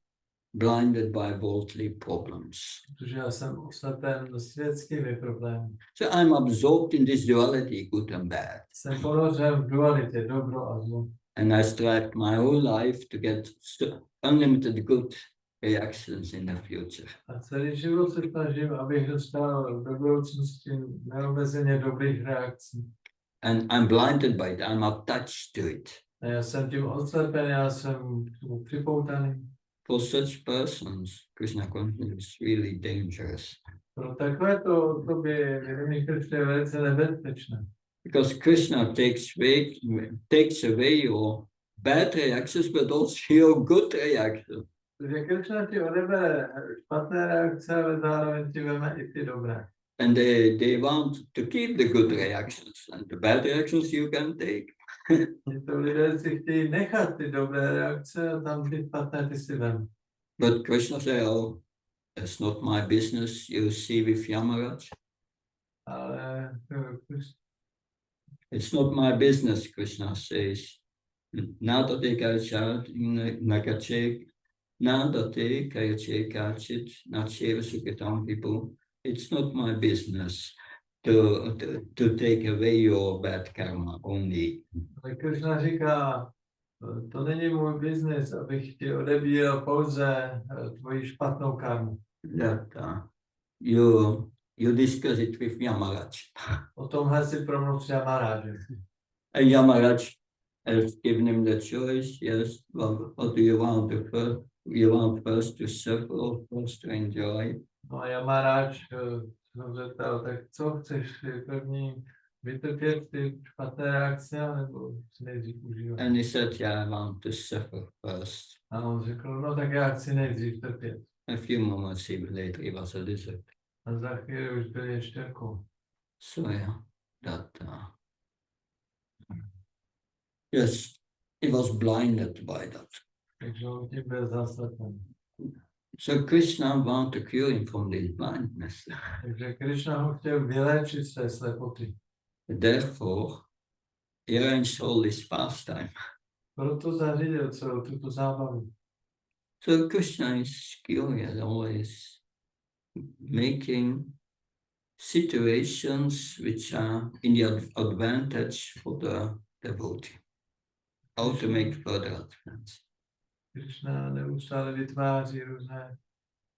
blinded by worldly problems. protože já jsem oslepen světskými problémy. So I'm absorbed in this duality, good and bad. Jsem ponořen v dualitě, dobro a zlo. And I strive my whole life to get unlimited good reactions in the future. A celý život se snažím, abych dostal do budoucnosti neomezeně dobrých reakcí. And I'm blinded by it, I'm attached to it. A já jsem tím oslepen, já jsem k tomu připoutaný. For such persons, Krishna consciousness is really dangerous. Pro takovéto období vědomí Krishna je velice nebezpečné. Because Krishna takes away your bad reactions, but also your good reactions. Protože Krishna ti odebere špatné reakce, ale zároveň ti veme i ty dobré. And they want to keep the good reactions, and the bad reactions you can take. Tyto lidé si chtějí nechat ty dobré reakce a tam ty špatné ty si vem. But Krishna said, oh, it's not my business, you see with Yamaraj. Ale It's not my business, Krishna says. Nadate kayache kachit, nacheva sukitam people. It's not my business to take away your bad karma only. ale Krishna říká, to není můj biznis, abych ti odebíral pouze tvoji špatnou karmu. That you discuss it with Yamaraj. O tomhle si promluv s Yamarajem. And Yamaraj has given him the choice, yes, well, what do you want? You want first to suffer or first to enjoy? No a Yamaraj jsem zeptal, tak co chceš první vytrpět ty špatné reakce, nebo si nejdřív užívat? And he said, yeah, I want to suffer first. A on řekl, no tak já chci nejdřív trpět. A few moments later, he was a lizard. A za chvíli už byl ještěrkou. So yeah, yes, he was blinded by that. Takže on tím byl zaslepen. So Krishna wanted to cure him from this blindness. Takže Krishna ho chtěl vyléčit z té slepoty. Therefore, he arranged all this pastime. Proto zařídil celou tuto zábavu. So Krishna is curious, always making situations which are in the advantage for the devotee. How to make further advance. Krishna neustále vytváří různé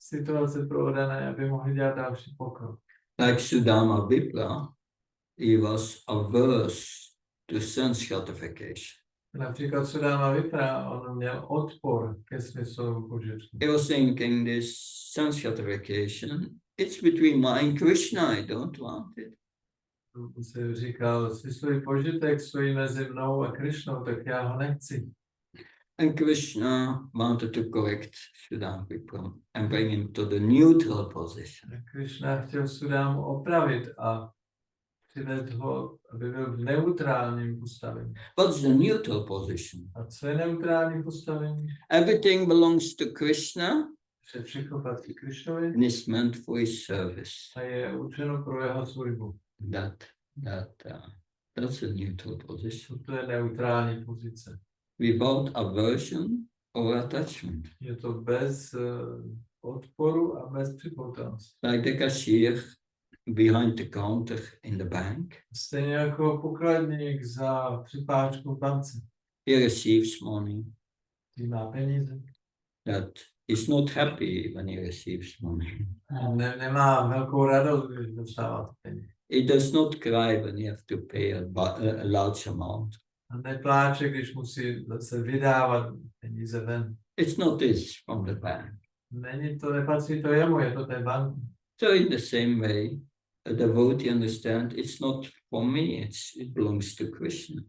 situace provedené, aby mohli dělat další pokrok. Like Sudama Vipra, he was averse to sense gratification. Například Sudáma Vipra, on měl odpor ke smyslovému požitku. He was thinking this sense gratification, it's between me and Krishna, I don't want it. On si říkal, smyslový požitek stojí mezi mnou a Krišnou, tak já ho nechci. And Krishna wanted to correct Sudama Vipra and bring him to the neutral position. A Krišna chtěl Sudámu opravit a přivést ho, aby byl v neutrálním postavení. What's the neutral position? A co je neutrální postavení? Everything belongs to Krishna Že všechno patří Krišnovi and is meant for his service. a je určeno pro jeho službu. That's a neutral position. To je neutrální pozice. Without aversion or attachment. Je to bez odporu a bez připoutanosti. Like the cashier behind the counter in the bank. Stejně jako pokladník za připáčkou v bance. He receives money. Který má peníze. That is not happy when he receives money. Nemá velkou radost, když dostává ty peníze. He does not cry when he have to pay a large amount. A nepláče, když musí se vydávat peníze ven. It's not his from the bank. Nepatří to jemu, je to té banky. So in the same way, a devotee understand it's not for me, it belongs to Krishna.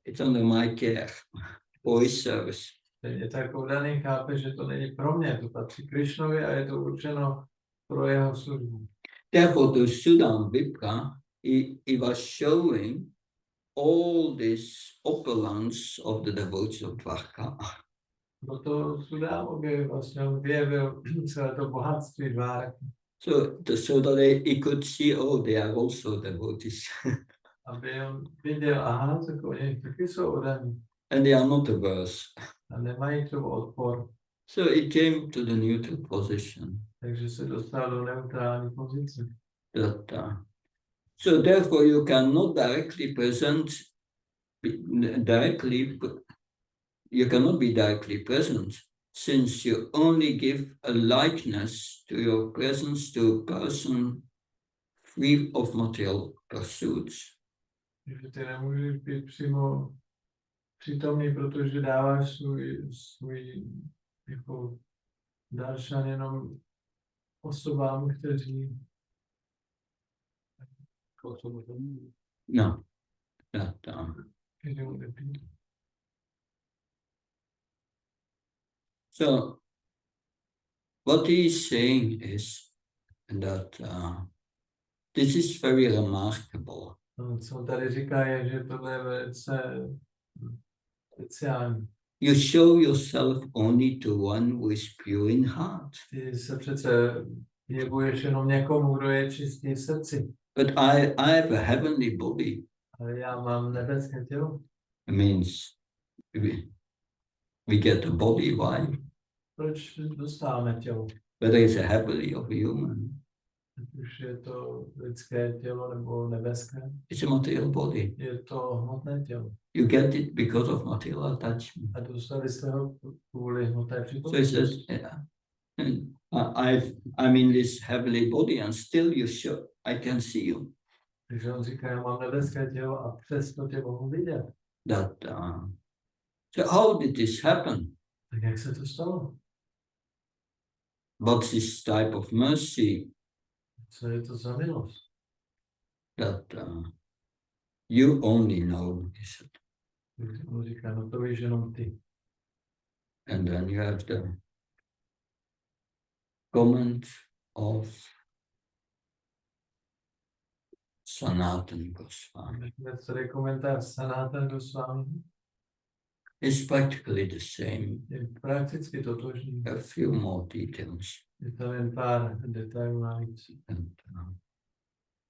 It's under my care for his service. Stejně tak oddaný chápe, že to není pro mě, to patří Krišnovi a je to určeno pro jeho službu. Therefore, to Sudam Vipra, he was showing all this opulence of the devotees of Dvarka. Proto Sudám vlastně objevil celé to bohatství Dvárky. So that he could see, oh, they are also devotees. Aby on viděl, aha, tak oni taky jsou oddaní. And they are not averse. A nemají k tomu odpor. So he came to the neutral position. Takže se dostal do neutrální pozice. So therefore you cannot you cannot be directly present, since you only give a likeness to your presence to a person free of material pursuits. Takže ty nemůžeš být přímo přítomný, protože dáváš svůj jako daršan jenom osobám, kteří No, so what he is saying is that this is very remarkable. No, co on tady říká, je, že tohle je velice speciální. You show yourself only to one who is pure in heart. Ty se přece jevuješ jenom někomu, kdo je čistý v srdci. But I have a heavenly body. Ale já mám nebeské tělo. It means we get a body, why? Proč dostáváme tělo? Whether it's a heavenly or a human. Už je to lidské tělo nebo nebeské? It's a material body. Je to hmotné tělo. You get it because of material attachment. A dostali jste ho kvůli hmotné So he přítomnosti. says, I'm in this heavenly body and still you show, I can see you. Takže on říká, já mám nebeské tělo a přesto tě mohu vidět. So how did this happen? Tak jak se to stalo? What's this type of mercy Co je to za milost? that you only know? He said. On říká, no to víš jenom ty. And then you have the comment of Sanatan Goswami. Tady komentář Sanatan Goswami It's practically the same, je prakticky totožný. a few more details. Je tam jen pár detailů navíc.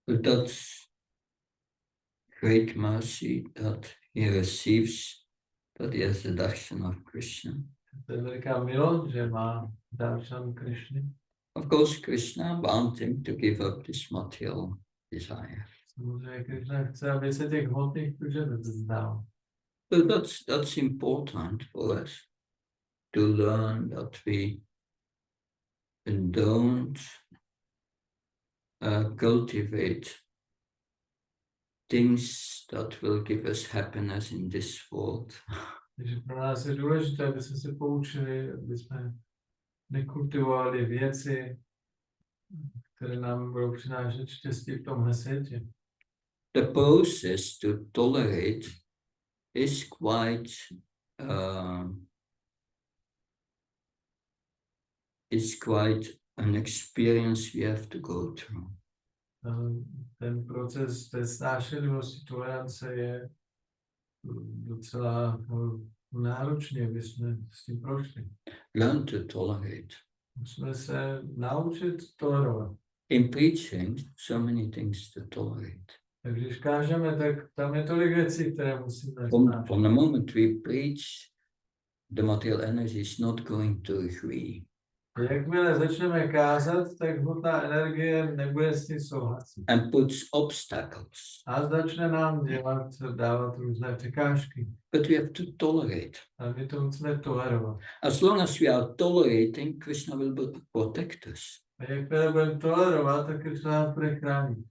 But that's great mercy that he receives, that he has the darshan of Krishna. To je veliká milost, že má darshan Krishny. Of course, Krishna wants him to give up this material desire. Samozřejmě Krishna chce, aby se těch hmotných tužeb vzdal. So that's important for us to learn that we and don't cultivate things that will give us happiness in this world. Takže pro nás je důležité, aby jsme se poučili, aby jsme nekultivovali věci, které nám budou přinášet štěstí v tomhle světě. The process to tolerate is quite an experience we have to go through. Ten proces té snášenlivosti, tolerance je docela náročný, aby jsme s tím prošli. Learn to tolerate. Musíme se naučit tolerovat. In preaching, so many things to tolerate. Takže když kážeme, tak tam je tolik věcí, které musíme znát. From the moment we preach, the material energy is not going to agree. Jakmile začneme kázat, tak hmotná energie nebude s tím souhlasit. And puts obstacles. A začne nám dávat různé překážky. But we have to tolerate. A my to musíme tolerovat. As long as we are tolerating, Krishna will protect us. A jakmile budeme tolerovat, tak Krishna nás bude chránit.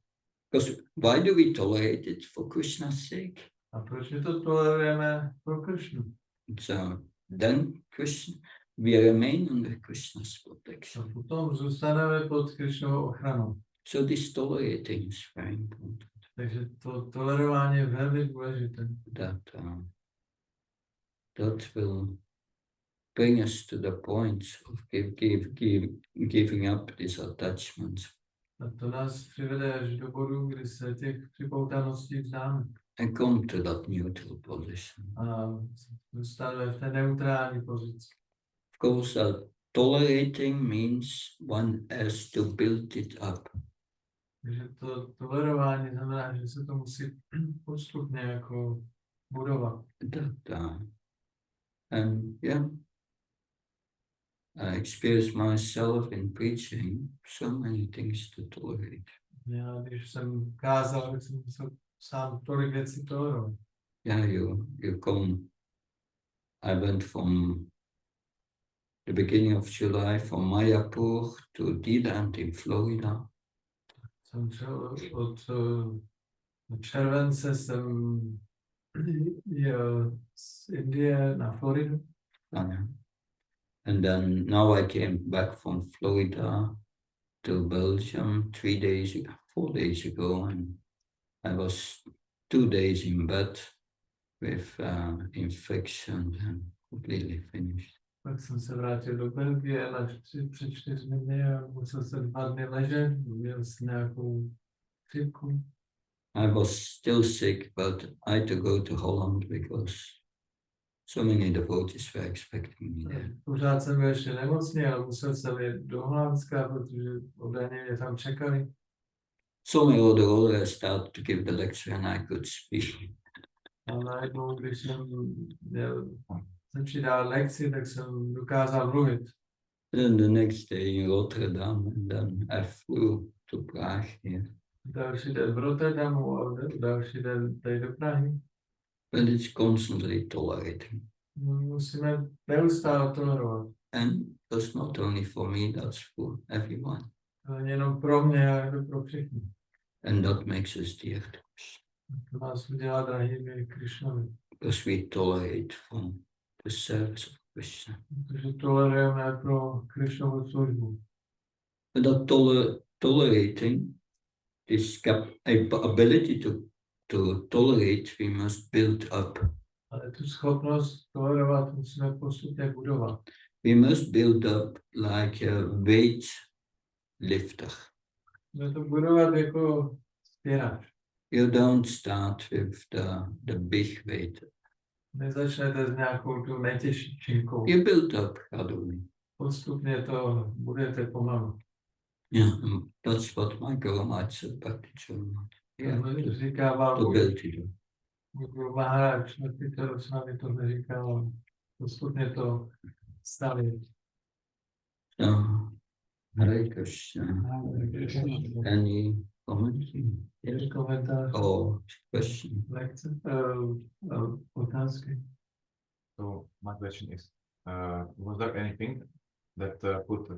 Because why do we tolerate it? For Krishna's sake. A proč my to tolerujeme pro Krishnu? So then we remain under Krishna's A protection. potom zůstaneme pod Krishnovou ochranou. So this tolerating is very important. Takže to tolerování je velmi důležité. That will bring us to the point of giving up these attachments. A to nás přivede až do bodu, kdy se těch připoutaností vzdáme. And come to that neutral position. A zůstaneme v té neutrální pozici. Of course, tolerating means one has to build it up. Takže to tolerování znamená, že se to musí postupně jako budovat. And yeah, I experience myself in preaching so many things to tolerate. Já, když jsem kázal, tak jsem musel sám tolik věcí tolerovat. Yeah, you come. I went from the beginning of July from Mayapur to D-Land in Florida. Jsem šel od července jsem jel z Indie na Floridu. And then now I came back from Florida to Belgium 4 days ago, and I was 2 days in bed with infection and completely finished. Pak jsem se vrátil do Belgie před 4 dny a musel jsem 2 dny ležet, měl jsem nějakou chřipku. I was still sick, but I had to go to Holland because so many devotees were expecting me there. Pořád jsem byl ještě nemocný, ale musel jsem jít do Holandska, protože údajně mě tam čekali. Somehow or the other I started to give the lecture and I could speak. A najednou, když jsem měl začít dát lekci, tak jsem dokázal mluvit. Then the next day in Rotterdam, and then I flew to Prague here. Další den v Rotterdamu a další den tady do Prahy. But it's constantly tolerating. Musíme neustále tolerovat. And that's not only for me, that's for everyone. To není jenom pro mě, ale pro všechny. And that makes us dear to Krishna. To nás udělá drahými Krishnovi. Because we tolerate from the service of Krishna. Protože tolerujeme pro Krishnovu službu. But that tolerating, this ability to tolerate, we must build up. Ale tu schopnost tolerovat musíme postupně budovat. We must build up like a weight lifter. Musíme to budovat jako spěrač. You don't start with the big weight. Nezačnete s nějakou tu nejtěžší činkou. You build up gradually. Postupně to budete pomalu. Yeah, that's what my Guru Maharaj said back to Germany. Yeah, Říkával to build it up. můj Guru Maharaj, to s námi to neříkal. Postupně to stavět. So, Hare Krishna. Any comments? Yes. Komentář, Or question? lekce, otázky. So my question is, was there anything that put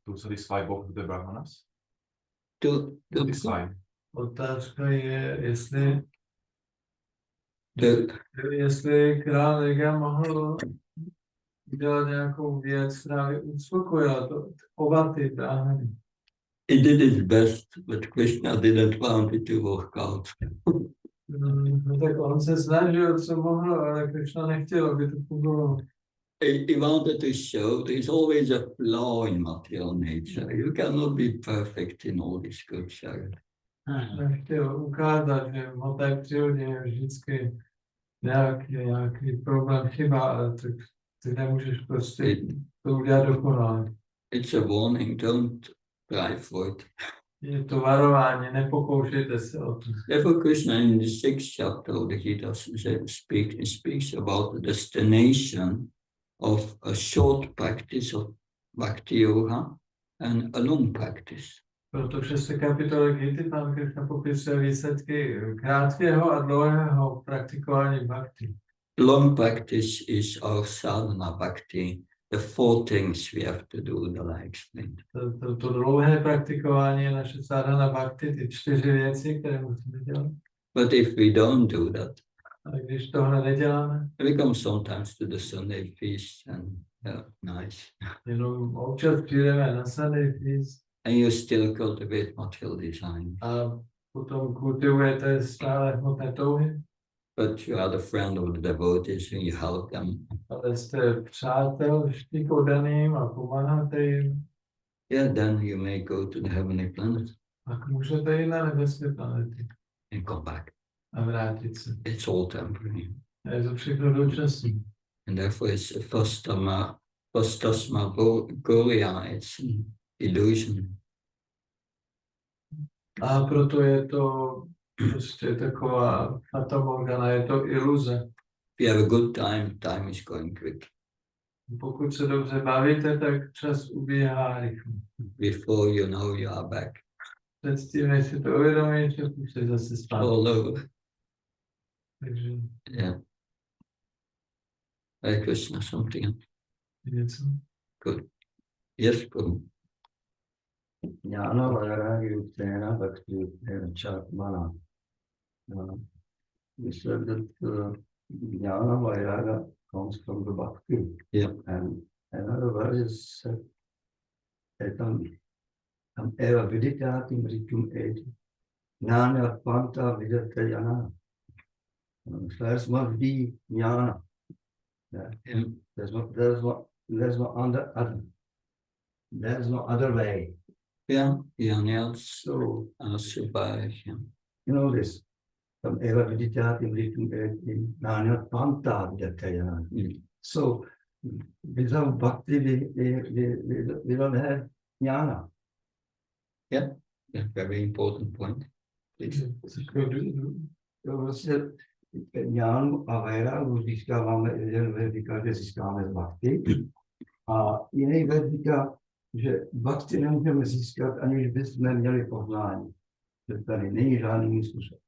to satisfy both of the brahmanas? To Decide. Otázka je, jestli the jestli král Liga mohl udělat nějakou věc, která by uspokojila oba ty bráhmany. he did his best, but Krishna didn't want it to work out. No, tak on se snažil, co mohl, ale Krishna nechtěl, aby to fungovalo. He wanted to show there's always a flaw in material nature. You cannot be perfect in all this scripture. Nechtěl ukázat, že v hmotné přírodě je vždycky nějaký problém, chyba, ale ty nemůžeš prostě to udělat dokonale. It's a warning, don't try for it. Je to varování, nepokoušejte se o to. Therefore, Krishna in the 6th chapter of the Gita speaks about the destination of a short practice of bhakti yoga and a long practice. Proto v 6. kapitole Gity pan Krishna popisuje výsledky krátkého a dlouhého praktikování bhakti. Long practice is our sadhana bhakti, the 4 things we have to do that I explained. To dlouhé praktikování je naše sadhana bhakti, ty 4 věci, které musíme dělat. But if we don't do that, Ale když tohle neděláme, we come sometimes to the Sunday feast and nice. jenom občas přijdeme na Sunday feast And you still cultivate material design. a potom kultivujete stále hmotné touhy, But you are the friend of the devotees and you help them. ale jste přátelští k oddaným a pomáháte jim, Yeah, then you may go to the heavenly planet pak můžete jít na nebeské planety and come back. a vrátit se. It's all temporary. A je to všechno dočasné. And therefore it's a fastasma goria, it's an illusion. A proto je to prostě taková fata morgana, je to iluze. If you have a good time, time is going quick. Pokud se dobře bavíte, tak čas ubíhá rychle. Before you know, you are back. Předtím, než si to uvědomíš, že už se zase zpátky. All over. Takže Yeah. Hare Krishna, something. něco. Good. Yes, good. Jnana vairagya uttena bhakti uttena chatmana. We said that jnana vairagya comes from the bhakti. Yeah. And another verse is tam eva viditati mrityum eti. Jnana panta vidate jnana. There's must be jnana. Yeah. There's no other way. Yeah, yeah, So yeah. you know this. Tam eva viditati mrityum eti. Jnana panta vidate jnana. So without bhakti, we don't have jnana. Yeah, very important point. Please. Prostě jnanu a vairāgu získáváme, jeden věd říká, že získáme z bhakti. A jiný věd říká, že bhakti nemůžeme získat, aniž bychom měli poznání. Že tady není žádný způsob.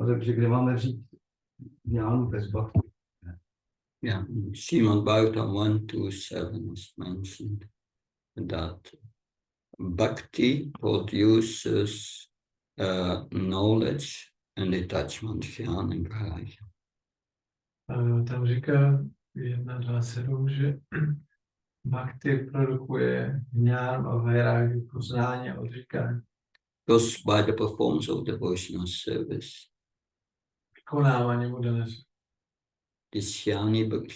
Takže kde máme vzít jnanu bez bhakti? Yeah, Srimad Bhagavatam 127 is mentioned that bhakti produces knowledge and detachment, jnana and vairagya. Tam říká 1.2.7, že bhakti produkuje jnán a vairāgi, poznání a odříkání. Because by the performance of devotional service, Vykonávání bude this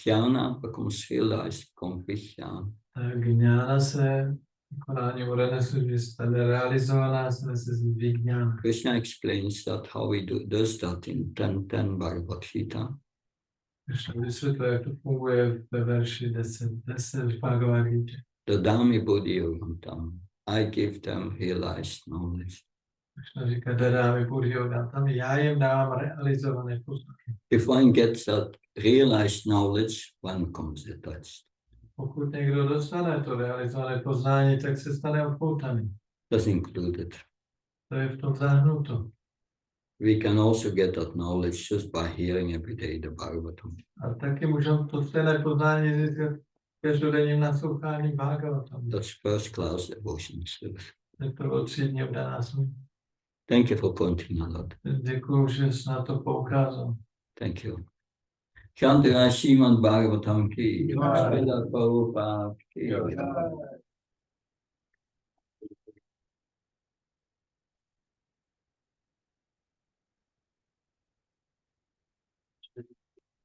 jnana becomes realized, becomes vijnana. tak jnana se, vykonání bude že stane realizovaná, stane se z vijnana. Krishna explains that how he does that in 10.10 Bhagavad Gita. Krishna vysvětluje, jak to funguje ve verši 10.10 v Bhagavad Gita. Dadami buddhi yogam tam. I give them realized knowledge. Krishna říká, dadámi buddhi yogam tam, já jim dávám realizované poznání. If one gets that realized knowledge, one becomes detached. Pokud někdo dostane to realizované poznání, tak se stane odpoutaný. That's included. To je v tom zahrnuto. We can also get that knowledge just by hearing every day the Bhagavatam. A taky můžeme to stejné poznání získat každodenním naslouchání Bhagavatam. That's first class devotion service. To bylo 3 dny v Danásmi. Thank you for pointing that out. Děkuju, že jsi na to poukázal. Thank you. Shanti Srimad Bhagavatam ki, Jai. Srila Prabhupada ki. Jai.